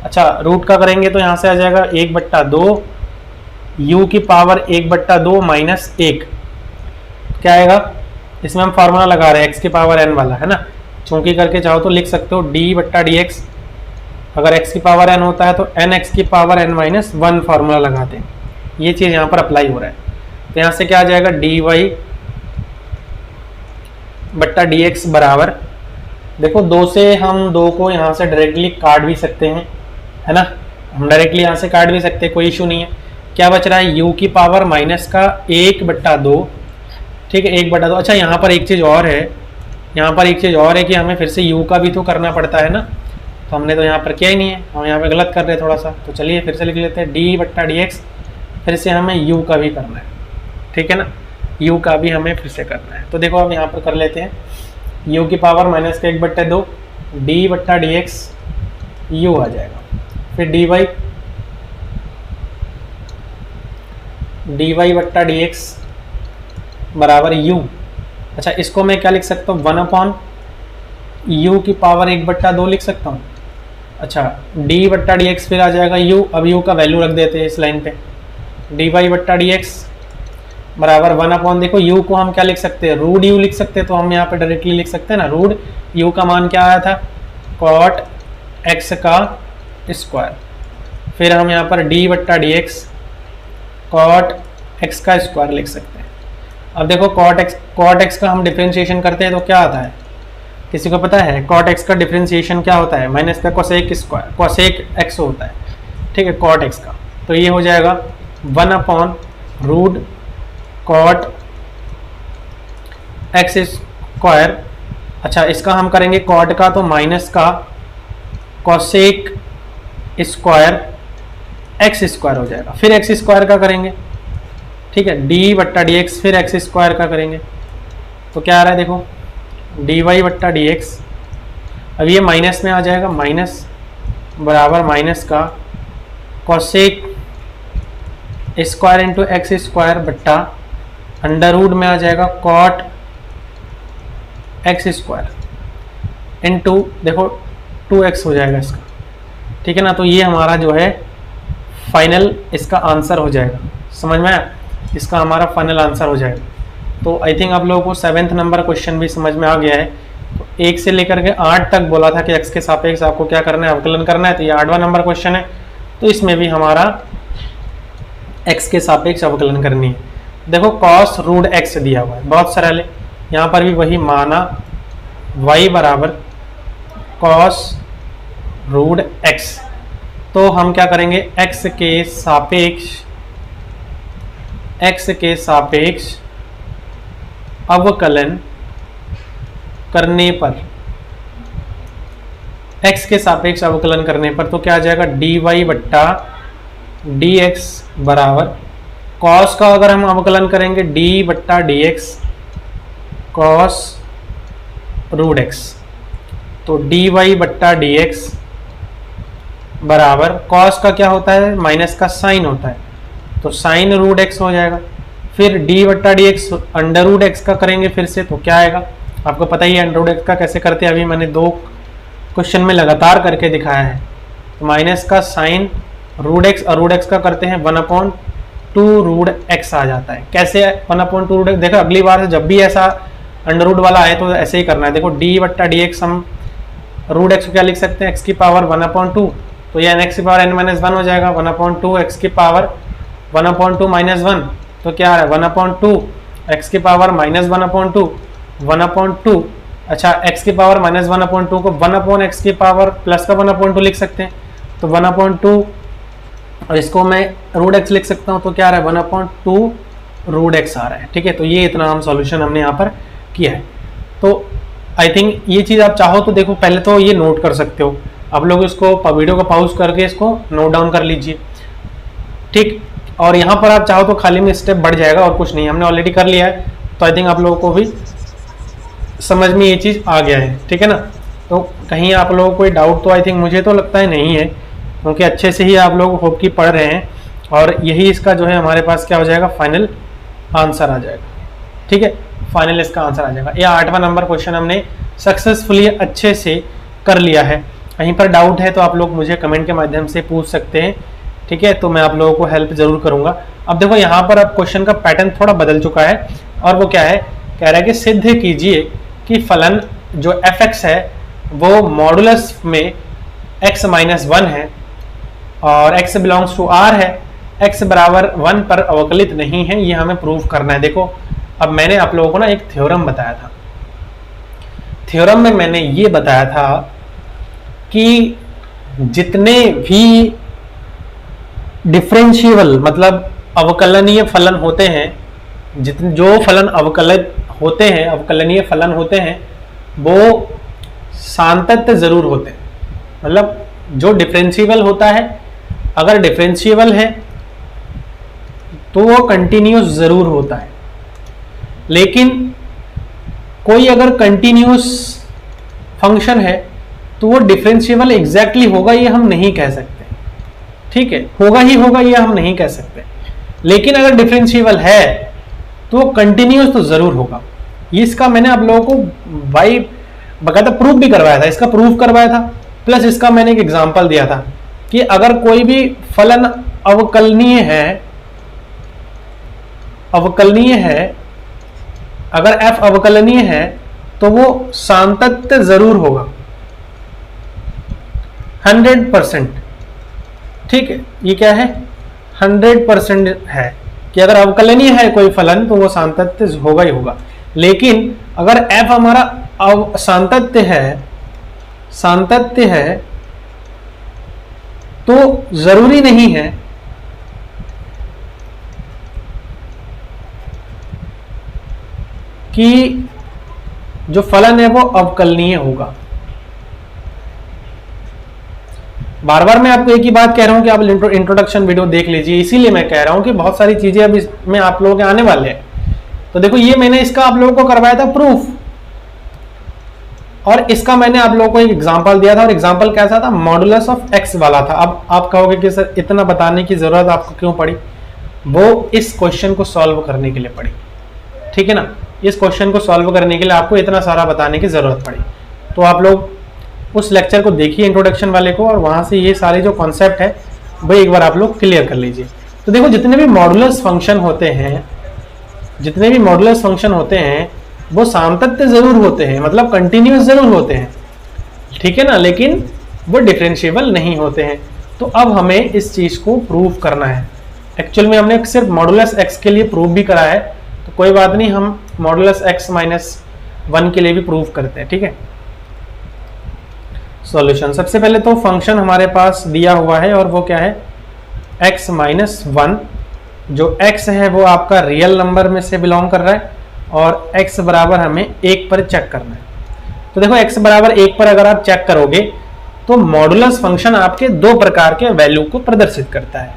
अच्छा, रूट का करेंगे तो यहाँ से आ जाएगा 1/2, u की पावर 1/2 माइनस 1 क्या आएगा, इसमें हम फार्मूला लगा रहे हैं x की पावर n वाला, है ना। चूंकि करके चाहो तो लिख सकते हो d बट्टा डी एक्स, अगर x की पावर n होता है तो n x की पावर n माइनस 1 फार्मूला लगाते हैं। ये चीज़ यहाँ पर अप्लाई हो रहा है। तो यहाँ से क्या आ जाएगा, डी वाई बट्टा डी एक्स बराबर, देखो 2 से हम 2 को यहाँ से डायरेक्टली काट भी सकते हैं, है ना। हम डायरेक्टली यहाँ से काट भी सकते हैं, कोई इशू नहीं है। क्या बच रहा है, u की पावर माइनस का 1/2, ठीक है, 1/2। अच्छा, यहाँ पर एक चीज़ और है, यहाँ पर एक चीज़ और है कि हमें फिर से u का भी तो करना पड़ता है ना। तो हमने तो यहाँ पर किया ही नहीं है, हम यहाँ पे गलत कर रहे हैं थोड़ा सा। तो चलिए फिर से लिख लेते हैं डी बट्टा डी एक्स, फिर से हमें u का भी करना है, ठीक है ना, u का भी हमें फिर से करना है। तो देखो अब यहाँ पर कर लेते हैं, u की पावर माइनस का 1/2, डी बट्टा डी एक्स u आ जाएगा, फिर डी वाई बट्टा डी एक्स बराबर u। अच्छा, इसको मैं क्या लिख सकता हूँ, 1/u की पावर 1/2 लिख सकता हूँ। अच्छा, डी बट्टा डी एक्स फिर आ जाएगा u, अब u का वैल्यू रख देते हैं इस लाइन पे, डी वाई बट्टा डी एक्स बराबर 1/, देखो u को हम क्या लिख सकते हैं, रूट u लिख सकते हैं। तो हम यहाँ पे डायरेक्टली लिख सकते हैं ना, रूट u का मान क्या आया था, कॉट x का स्क्वायर, फिर हम यहाँ पर डी बट्टा डी एक्स कॉट x का स्क्वायर लिख सकते हैं। अब देखो कॉट x का हम डिफ्रेंशिएशन करते हैं तो क्या आता है, किसी को पता है कॉट x का डिफ्रेंशिएशन क्या होता है, माइनस का कोसेक स्क्वायर, कोसेक x होता है, ठीक है, कॉट x का। तो ये हो जाएगा 1/रूट कॉट x स्क्वायर। अच्छा, इसका हम करेंगे कॉट का तो माइनस का कोसेक स्क्वायर x स्क्वायर हो जाएगा, फिर x स्क्वायर का करेंगे, ठीक है, डी बट्टा डी एक्स फिर x स्क्वायर का करेंगे। तो क्या आ रहा है, देखो डी वाई बट्टा डी एक्स, अब ये माइनस में आ जाएगा, माइनस बराबर माइनस का cosec square into x square बट्टा अंडर रूट में आ जाएगा कॉट एक्स स्क्वायर इंटू, देखो 2x हो जाएगा इसका, ठीक है ना। तो ये हमारा जो है फाइनल इसका आंसर हो जाएगा, समझ में आया, इसका हमारा फाइनल आंसर हो जाएगा। तो आई थिंक आप लोगों को 7th नंबर क्वेश्चन भी समझ में आ गया है। तो 1 से लेकर के 8 तक बोला था कि x के सापेक्ष आपको क्या करना है, अवकलन करना है। तो ये 8वां नंबर क्वेश्चन है, तो इसमें भी हमारा x के सापेक्ष अवकलन करनी है। देखो cos रूट x दिया हुआ है, बहुत सरल है। यहाँ पर भी वही माना y बराबर cos रूट x, तो हम क्या करेंगे, x के सापेक्ष अवकलन करने पर, x के सापेक्ष अवकलन करने पर तो क्या आ जाएगा, डी वाई बट्टा डी एक्स बराबर कॉस का अगर हम अवकलन करेंगे d बट्टा D x cos root x, तो डी वाई बट्टा डी एक्स बराबर कॉस का क्या होता है, माइनस का साइन होता है, तो साइन रूट एक्स हो जाएगा। फिर d बट्टा D x under root x का करेंगे फिर से, तो क्या आएगा, आपको पता ही है अंडर रूट एक्स का कैसे करते हैं, अभी मैंने 2 क्वेश्चन में लगातार करके दिखाया है। तो माइनस का साइन रूट एक्स और रूट एक्स का करते हैं 1/2 रूट एक्स आ जाता है। कैसे 1/2 रूट एक्स, देखो अगली बार से जब भी ऐसा अंडर रूट वाला आए तो ऐसे ही करना है। देखो d बट्टा डी एक्स हम रूट एक्स को क्या लिख सकते हैं, x की पावर 1/2, तो ये x की पावर n-1 हो जाएगा, 1/2 x की पावर 1/2 माइनस 1, तो क्या है 1/2 x की पावर माइनस 1/2 1/2। अच्छा, x की पावर माइनस 1/2 को 1/x की पावर प्लस का 1/2 लिख सकते हैं, तो 1/2 और इसको मैं रूट एक्स लिख सकता हूँ, तो क्या आ रहा है 1/2 रूट एक्स आ रहा है, ठीक है। तो ये इतना हम सॉल्यूशन हमने यहाँ पर किया है। तो आई थिंक ये चीज़ आप चाहो तो देखो, पहले तो ये नोट कर सकते हो आप लोग, इसको वीडियो को पॉज करके इसको नोट डाउन कर लीजिए, ठीक। और यहाँ पर आप चाहो तो खाली में स्टेप बढ़ जाएगा और कुछ नहीं, हमने ऑलरेडी कर लिया है। तो आई थिंक आप लोगों को भी समझ में ये चीज़ आ गया है, ठीक है ना। तो कहीं आप लोगों को कोई डाउट तो आई थिंक मुझे तो लगता है नहीं है, क्योंकि अच्छे से ही आप लोग होप की पढ़ रहे हैं, और यही इसका जो है हमारे पास क्या हो जाएगा, फाइनल आंसर आ जाएगा। ठीक है, फाइनल इसका आंसर आ जाएगा। ये 8वां नंबर क्वेश्चन हमने सक्सेसफुली अच्छे से कर लिया है। कहीं पर डाउट है तो आप लोग मुझे कमेंट के माध्यम से पूछ सकते हैं। ठीक है, तो मैं आप लोगों को हेल्प जरूर करूंगा। अब देखो यहाँ पर अब क्वेश्चन का पैटर्न थोड़ा बदल चुका है, और वो क्या है, कह रहा है कि सिद्ध कीजिए कि फलन जो fx है वो मॉडुलस में x माइनस 1 है और x बिलोंग्स टू r है, x बराबर 1 पर अवकलित नहीं है, ये हमें प्रूव करना है। देखो अब मैंने आप लोगों को ना एक थ्योरम बताया था, थ्योरम में मैंने ये बताया था कि जितने भी डिफरेंशिएबल मतलब अवकलनीय फलन होते हैं, जितने जो फलन अवकलित होते हैं, अवकलनीय फलन होते हैं, वो सान्तत्य जरूर होते हैं। मतलब जो डिफरेंशिएबल होता है, अगर डिफरेंशिएबल है तो वो कंटिन्यूस जरूर होता है, लेकिन कोई अगर कंटिन्यूस फंक्शन है तो वो डिफरेंशिएबल एग्जैक्टली होगा ये हम नहीं कह सकते। ठीक है, होगा ही होगा ये हम नहीं कह सकते, लेकिन अगर डिफरेंशिएबल है तो कंटिन्यूस तो जरूर होगा। ये इसका मैंने आप लोगों को बाई बकायदा प्रूफ भी करवाया था, इसका प्रूफ करवाया था, प्लस इसका मैंने एक एग्जांपल दिया था कि अगर कोई भी फलन अवकलनीय है, अगर f अवकलनीय है तो वो सान्तत्य जरूर होगा 100%। ठीक है, ये क्या है, 100% है कि अगर अवकलनीय है कोई फलन तो वो सान्तत्य होगा ही होगा। लेकिन अगर f हमारा सान्तत्य है तो जरूरी नहीं है कि जो फलन है वो अवकलनीय होगा। बार बार मैं आपको एक ही बात कह रहा हूं कि आप इंट्रोडक्शन वीडियो देख लीजिए, इसीलिए मैं कह रहा हूं कि बहुत सारी चीजें अब इसमें आप लोगों के आने वाले हैं। तो देखो ये मैंने इसका आप लोगों को करवाया था प्रूफ, और इसका मैंने आप लोगों को एक एग्जांपल दिया था, और एग्जांपल कैसा था, मॉडुलस ऑफ x वाला था। अब आप कहोगे कि सर इतना बताने की जरूरत आपको क्यों पड़ी, वो इस क्वेश्चन को सॉल्व करने के लिए पड़ी। ठीक है ना, इस क्वेश्चन को सॉल्व करने के लिए आपको इतना सारा बताने की जरूरत पड़ी। तो आप लोग उस लेक्चर को देखिए इंट्रोडक्शन वाले को, और वहां से ये सारे जो कॉन्सेप्ट है वो एक बार आप लोग क्लियर कर लीजिए। तो देखो जितने भी मॉडुलस फंक्शन होते हैं वो सान्तत्य जरूर होते हैं, मतलब कंटिन्यूस जरूर होते हैं। ठीक है ना, लेकिन वो डिफरेंशिएबल नहीं होते हैं। तो अब हमें इस चीज को प्रूव करना है। एक्चुअल में हमने सिर्फ मॉडुलस x के लिए प्रूव भी करा है, तो कोई बात नहीं, हम मॉडुलस x माइनस 1 के लिए भी प्रूव करते हैं। ठीक है, सॉल्यूशन सबसे पहले तो फंक्शन हमारे पास दिया हुआ है, और वो क्या है, x माइनस 1। जो x है वो आपका रियल नंबर में से बिलोंग कर रहा है, और x बराबर हमें 1 पर चेक करना है। तो देखो x बराबर 1 पर अगर आप चेक करोगे तो मॉडुलस फंक्शन आपके दो प्रकार के वैल्यू को प्रदर्शित करता है।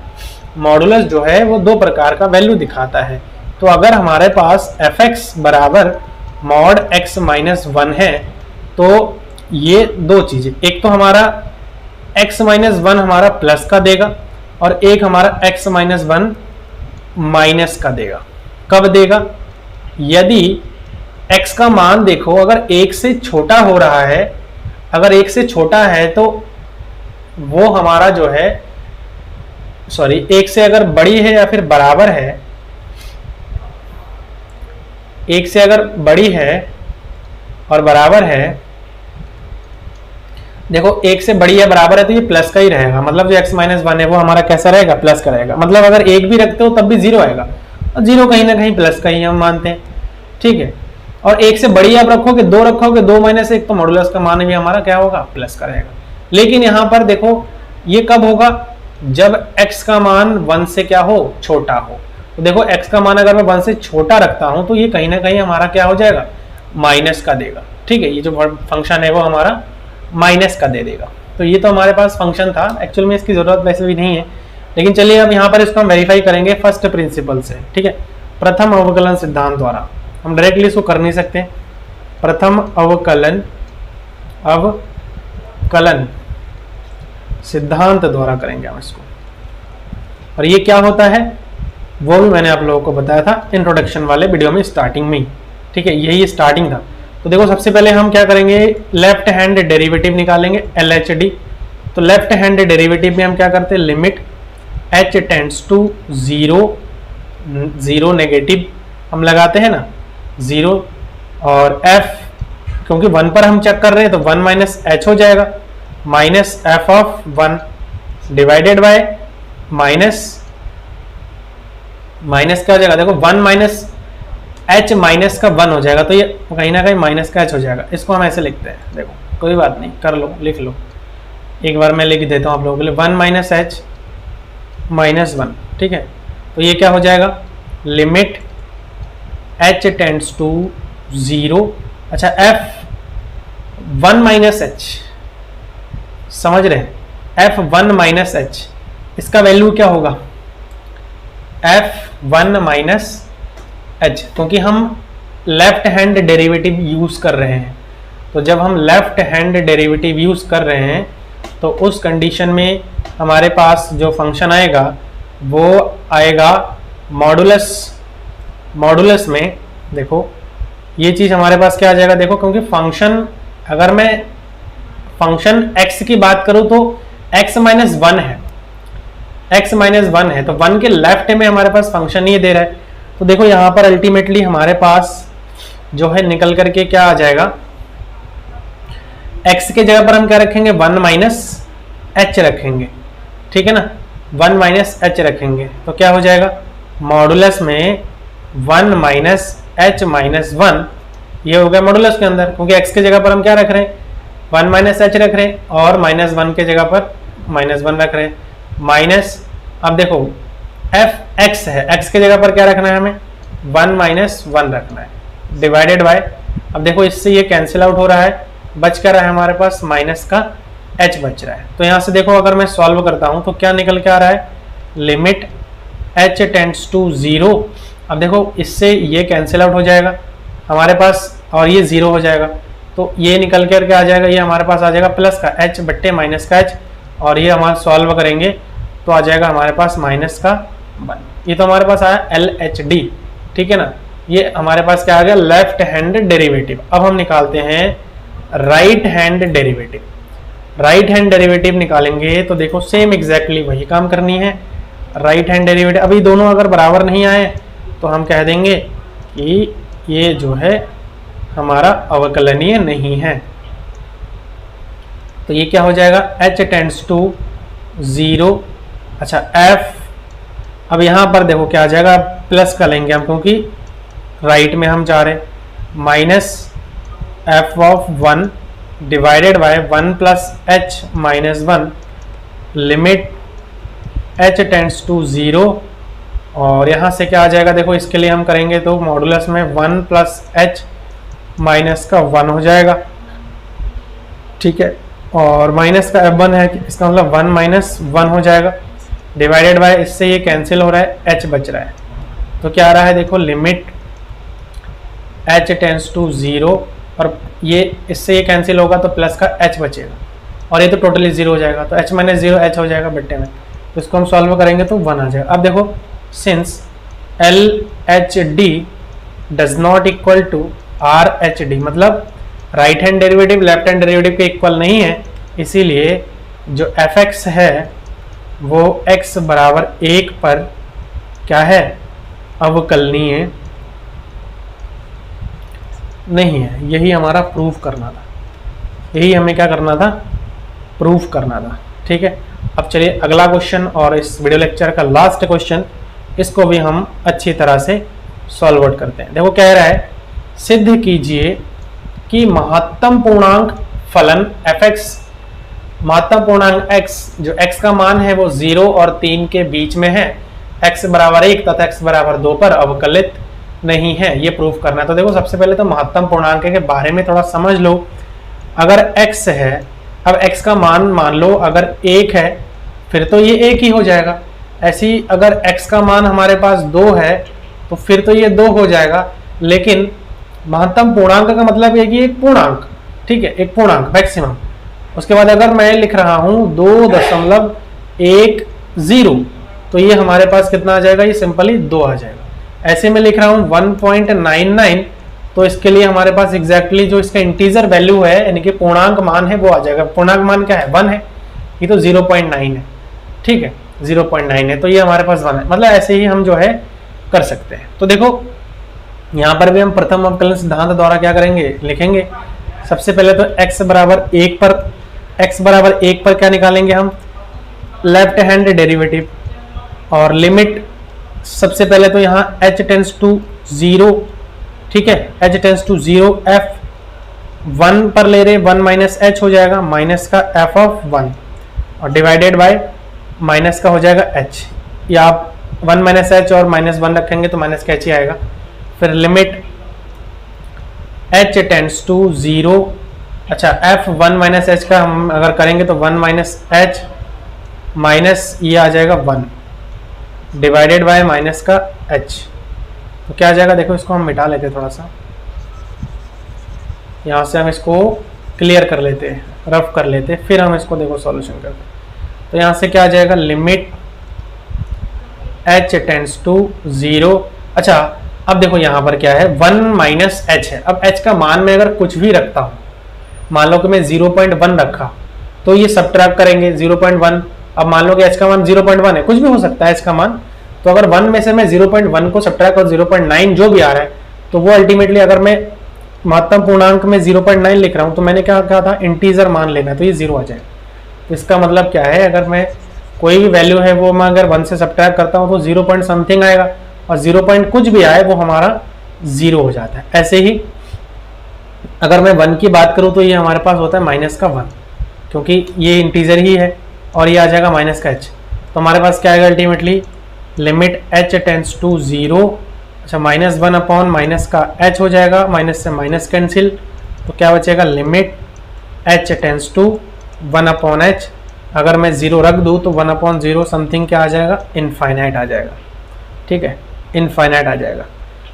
मॉडुलस जो है वो दो प्रकार का वैल्यू दिखाता है। तो अगर हमारे पास fx बराबर मॉड x माइनस 1 है तो ये दो चीजें, एक तो हमारा x माइनस 1 हमारा प्लस का देगा, और एक हमारा x माइनस 1 माइनस का देगा। कब देगा, यदि x का मान देखो अगर 1 से छोटा हो रहा है, अगर 1 से छोटा है तो वो हमारा जो है, सॉरी 1 से अगर बड़ी है या फिर बराबर है, 1 से अगर बड़ी है और बराबर है, देखो 1 से बड़ी या बराबर है तो ये प्लस का ही रहेगा, मतलब जो x माइनस 1 है वो हमारा कैसा रहेगा, प्लस का रहेगा। मतलब अगर 1 भी रखते हो तब भी 0 आएगा, और 0 कहीं ना कहीं प्लस का ही हम मानते हैं। ठीक है, और 1 से बड़ी आप रखोगे, 2 रखोगे, 2 माइनस 1, तो मॉडुलस का मान भी हमारा क्या होगा, प्लस का रहेगा। लेकिन यहाँ पर देखो ये कब होगा, जब x का मान 1 से क्या हो, छोटा हो। तो देखो x का मान अगर मैं 1 से छोटा रखता हूं तो ये कहीं ना कहीं हमारा क्या हो जाएगा, माइनस का देगा। ठीक है, ये जो फंक्शन है वो हमारा माइनस का दे देगा। तो ये तो हमारे पास फंक्शन था, एक्चुअल में इसकी जरूरत वैसे भी नहीं है, लेकिन चलिए अब यहाँ पर इसको हम वेरीफाई करेंगे फर्स्ट प्रिंसिपल से। ठीक है, प्रथम अवकलन सिद्धांत द्वारा। हम डायरेक्टली इसको कर नहीं सकते। प्रथम अवकलन अवकलन सिद्धांत द्वारा करेंगे हम इसको। और ये क्या होता है वो भी मैंने आप लोगों को बताया था इंट्रोडक्शन वाले वीडियो में स्टार्टिंग में ही, ठीक है, यही स्टार्टिंग था। तो देखो सबसे पहले हम क्या करेंगे, लेफ्ट हैंड डेरिवेटिव निकालेंगे LHD। तो लेफ्ट हैंड डेरिवेटिव में हम क्या करते हैं, limit h tends to 0 negative हम लगाते हैं ना 0, और f क्योंकि 1 पर हम चेक कर रहे हैं तो 1 माइनस h हो जाएगा, minus f of 1 divided bye minus क्या हो जाएगा, देखो 1 माइनस h माइनस का 1 हो जाएगा, तो ये कहीं ना कहीं माइनस का h हो जाएगा। इसको हम ऐसे लिखते हैं, देखो कोई बात नहीं, कर लो, लिख लो, एक बार मैं लिख देता हूँ आप लोगों के लिए, 1 माइनस h माइनस 1, ठीक है। तो ये क्या हो जाएगा, लिमिट h टेंड्स टू 0, अच्छा f 1 माइनस h, समझ रहे हैं, f 1 माइनस h, इसका वैल्यू क्या होगा, f 1 माइनस h, क्योंकि हम लेफ्ट हैंड डेरिवेटिव यूज कर रहे हैं। तो जब हम लेफ्ट हैंड डेरिवेटिव यूज कर रहे हैं तो उस कंडीशन में हमारे पास जो फंक्शन आएगा वो आएगा मॉडुलस में। देखो ये चीज हमारे पास क्या आ जाएगा, देखो क्योंकि फंक्शन, अगर मैं फंक्शन x की बात करूं तो x माइनस 1 है, x माइनस 1 है, तो 1 के लेफ्ट में हमारे पास फंक्शन ये दे रहा है। तो देखो यहां पर अल्टीमेटली हमारे पास जो है निकल करके क्या आ जाएगा, x के जगह पर हम क्या रखेंगे, 1 माइनस h रखेंगे, ठीक है ना, 1 माइनस h रखेंगे, तो क्या हो जाएगा, मॉडुलस में 1 माइनस h माइनस 1, ये हो गया मॉडुलस के अंदर, क्योंकि x के जगह पर हम क्या रख रहे हैं, 1 माइनस h रख रहे हैं, और माइनस 1 के जगह पर माइनस 1 रख रहे हैं, माइनस, अब देखो f x है, x के जगह पर क्या रखना है हमें, 1 माइनस 1 रखना है, डिवाइडेड बाय, अब देखो इससे ये कैंसिल आउट हो रहा है, बच क्या रहा है हमारे पास, माइनस का h बच रहा है। तो यहाँ से देखो अगर मैं सॉल्व करता हूँ तो क्या निकल के आ रहा है, लिमिट h टेंड्स टू 0, अब देखो इससे ये कैंसिल आउट हो जाएगा हमारे पास, और ये 0 हो जाएगा, तो ये निकल करके आ जाएगा, ये हमारे पास आ जाएगा प्लस का h बट्टे माइनस का h, और ये हमारा सॉल्व करेंगे तो आ जाएगा हमारे पास माइनस का 1। ये तो हमारे पास आया LHD, ठीक है ना, ये हमारे पास क्या आ गया, लेफ्ट हैंड डेरिवेटिव। अब हम निकालते हैं right hand derivative. Right hand derivative निकालेंगे तो देखो सेम एग्जैक्टली वही काम करनी है, राइट हैंड डेरिवेटिव, अभी दोनों अगर बराबर नहीं आए तो हम कह देंगे कि ये जो है हमारा अवकलनीय नहीं है। तो ये क्या हो जाएगा, h टेंड्स टू 0, अच्छा f, अब यहाँ पर देखो क्या आ जाएगा, प्लस का लेंगे हम क्योंकि राइट में हम जा रहे, minus f of 1 divided by 1 plus h minus 1, limit h tends to 0, और यहाँ से क्या आ जाएगा, देखो इसके लिए हम करेंगे तो मॉडुलस में 1 प्लस h माइनस का 1 हो जाएगा, ठीक है, और माइनस का f1 है, इसका मतलब 1 माइनस 1 हो जाएगा, डिवाइडेड बाय, इससे ये कैंसिल हो रहा है, h बच रहा है, तो क्या आ रहा है, देखो लिमिट h टेंड्स टू 0, और ये इससे ये कैंसिल होगा तो प्लस का h बचेगा, और ये तो टोटली 0 हो जाएगा, तो h माइनस 0 h हो जाएगा बट्टे में, तो इसको हम सॉल्व करेंगे तो 1 आ जाएगा। अब देखो since LHD does not equal to RHD, मतलब right hand derivative left hand derivative के इक्वल नहीं है, इसीलिए जो fx है वो x बराबर 1 पर क्या है, अवकलनीय नहीं है। यही हमारा प्रूफ करना था, यही हमें क्या करना था, प्रूफ करना था, ठीक है। अब चलिए अगला क्वेश्चन, और इस वीडियो लेक्चर का लास्ट क्वेश्चन, इसको भी हम अच्छी तरह से सॉल्व आउट करते हैं। देखो कह रहा है, सिद्ध कीजिए कि महत्तम पूर्णांक फलन fx, महत्तम पूर्णांक x, जो x का मान है वो 0 और 3 के बीच में है, x बराबर 1 तथा x बराबर 2 पर अवकलित नहीं है, ये प्रूफ करना है। तो देखो सबसे पहले तो महत्तम पूर्णांक के बारे में थोड़ा समझ लो। अगर x है, अब x का मान लो अगर 1 है, फिर तो ये 1 ही हो जाएगा। ऐसी अगर x का मान हमारे पास 2 है तो फिर तो ये 2 हो जाएगा। लेकिन महत्तम पूर्णांक का मतलब है कि एक पूर्णांक, ठीक है, एक पूर्णांक मैक्सिमम। उसके बाद अगर मैं लिख रहा हूं 2.10 तो ये हमारे पास कितना आ जाएगा, ये सिंपली 2 आ जाएगा। ऐसे में लिख रहा हूं 1.99 तो इसके लिए हमारे पास एग्जैक्टली जो इसका इंटीजर वैल्यू है यानी कि पूर्णांक मान है वो आ जाएगा। पूर्णांक मान क्या है, 1 है, ये तो 0.9 है, ठीक है 0.9 है, तो ये हमारे पास 1 है। मतलब ऐसे ही हम जो है कर सकते हैं। तो देखो यहाँ पर भी हम प्रथम अवकलन सिद्धांत द्वारा क्या करेंगे, लिखेंगे। सबसे पहले तो x बराबर 1 पर क्या निकालेंगे हम, लेफ्ट हैंड डेरिवेटिव, और लिमिट सबसे पहले तो यहाँ h टेंस टू 0, ठीक है, h टेंस टू 0 f 1 पर ले रहे 1 माइनस h हो जाएगा, माइनस का f ऑफ 1 और डिवाइडेड बाय माइनस का हो जाएगा h, या आप 1 माइनस h और माइनस 1 रखेंगे तो माइनस का h ही आएगा। फिर लिमिट h टेंस टू 0, अच्छा f 1 माइनस h का हम अगर करेंगे तो 1 माइनस h माइनस ये आ जाएगा 1 डिवाइडेड बाय माइनस का h, तो क्या आ जाएगा, देखो इसको हम मिटा लेते हैं थोड़ा सा, यहाँ से हम इसको क्लियर कर लेते हैं, रफ कर लेते हैं, फिर हम इसको देखो सॉल्यूशन करते हैं। तो यहाँ से क्या आ जाएगा, लिमिट h टेंस टू 0, अच्छा अब देखो यहाँ पर क्या है 1 माइनस h है। अब h का मान में अगर कुछ भी रखता हूँ, मान लो कि मैं 0.1 रखा तो ये सब्ट्रैक्ट करेंगे 0.1। अब मान लो कि h का मान 0.1 है, कुछ भी हो सकता है h का मान, तो अगर 1 में से मैं 0.1 को सब्ट्रैक्ट और 0.9 जो भी आ रहा है तो वो अल्टीमेटली अगर मैं महत्तम पूर्णांक में 0.9 लिख रहा हूँ तो मैंने क्या कहा था, इंटीजर मान लेना है, तो ये 0 आ जाएगा। तो इसका मतलब क्या है, अगर मैं कोई भी वैल्यू है वो मैं अगर 1 से सब्ट्रैक्ट करता हूँ तो 0 पॉइंट समथिंग आएगा, और 0 पॉइंट कुछ भी आए वो हमारा 0 हो जाता है। ऐसे ही अगर मैं 1 की बात करूँ तो ये हमारे पास होता है माइनस का 1, क्योंकि ये इंटीजर ही है, और ये आ जाएगा माइनस का h। तो हमारे पास क्या आएगा ultimately, limit h tends to 0, अच्छा माइनस 1 अपॉन माइनस का h हो जाएगा, माइनस से माइनस कैंसिल, तो क्या बचेगा, limit h tends to 1 upon h। अगर मैं 0 रख दूँ तो 1 अपॉन 0 समथिंग क्या आ जाएगा, इनफाइनाइट आ जाएगा, ठीक है, इनफाइनाइट आ जाएगा।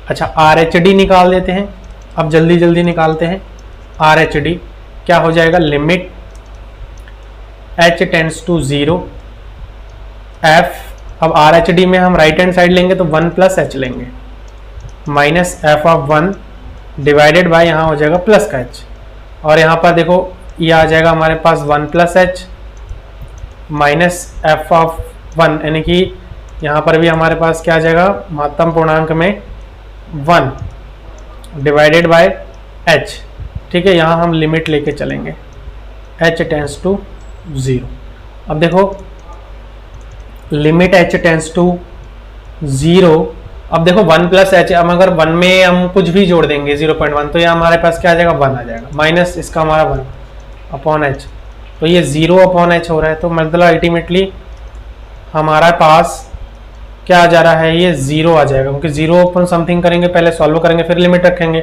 अच्छा RHD निकाल देते हैं, अब जल्दी जल्दी निकालते हैं। RHD क्या हो जाएगा, limit h tends to 0 f, अब RHD में हम राइट हैंड साइड लेंगे तो 1 प्लस h लेंगे, minus f of 1 divided bye यहाँ हो जाएगा प्लस का h, और यहाँ पर देखो ये आ जाएगा हमारे पास 1 plus h minus f of 1, यानी कि यहाँ पर भी हमारे पास क्या आ जाएगा, महत्तम पूर्णांक में 1 डिवाइडेड बाय h, ठीक है, यहाँ हम लिमिट लेके चलेंगे h टेंस टू 0। अब देखो लिमिट h टेंस टू 0, अब देखो 1 प्लस h, अब अगर 1 में हम कुछ भी जोड़ देंगे 0.1 तो ये हमारे पास क्या आ जाएगा, 1 आ जाएगा, माइनस इसका हमारा 1 अपॉन h, तो ये 0 अपॉन h हो रहा है। तो मतलब अल्टीमेटली हमारा पास क्या आ जा रहा है, ये 0 आ जाएगा, क्योंकि 0 अपॉन समथिंग करेंगे, पहले सॉल्व करेंगे फिर लिमिट रखेंगे,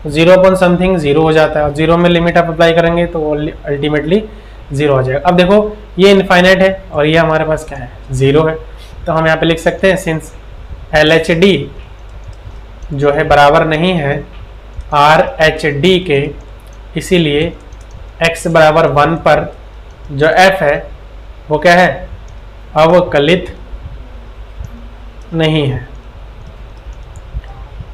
0 अपॉन समथिंग 0 हो जाता है, और 0 में लिमिट आप अप्लाई करेंगे तो अल्टीमेटली 0 आ जाएगा। अब देखो ये इनफाइनाइट है और ये हमारे पास क्या है, 0 है, तो हम यहाँ पे लिख सकते हैं सिंस LHD जो है बराबर नहीं है RHD के, इसीलिए x बराबर 1 पर जो f है वो क्या है, अवकलित नहीं है।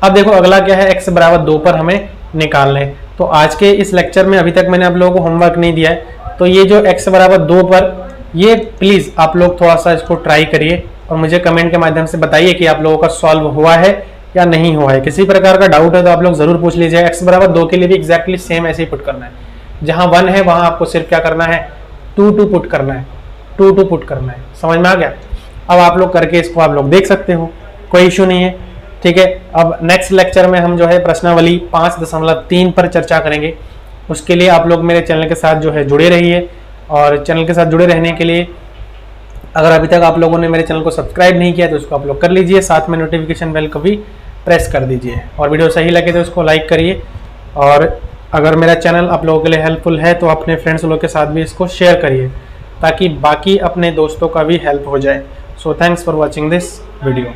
अब देखो अगला क्या है, x बराबर 2 पर हमें निकालना है। तो आज के इस लेक्चर में अभी तक मैंने आप लोगों को होमवर्क नहीं दिया है, तो ये जो x बराबर 2 पर, ये प्लीज़ आप लोग थोड़ा सा इसको ट्राई करिए और मुझे कमेंट के माध्यम से बताइए कि आप लोगों का सॉल्व हुआ है या नहीं हुआ है। किसी प्रकार का डाउट है तो आप लोग जरूर पूछ लीजिए। x बराबर 2 के लिए भी एग्जैक्टली सेम ऐसे ही पुट करना है, जहां 1 है वहां आपको सिर्फ क्या करना है, 2 पुट करना है, 2 पुट करना है। समझ में आ गया? अब आप लोग करके इसको आप लोग देख सकते हो, कोई इशू नहीं है, ठीक है। अब नेक्स्ट लेक्चर में हम जो है प्रश्नावली 5.3 पर चर्चा करेंगे। उसके लिए आप लोग मेरे चैनल के साथ जो है जुड़े रहिए, और चैनल के साथ जुड़े रहने के लिए अगर अभी तक आप लोगों ने मेरे चैनल को सब्सक्राइब नहीं किया तो उसको आप लोग कर लीजिए, साथ में नोटिफिकेशन बेल को भी प्रेस कर दीजिए, और वीडियो सही लगे तो उसको लाइक करिए। और अगर मेरा चैनल आप लोगों के लिए हेल्पफुल है तो अपने फ्रेंड्स लोग के साथ भी इसको शेयर करिए, ताकि बाकी अपने दोस्तों का भी हेल्प हो जाए। So thanks for watching this video.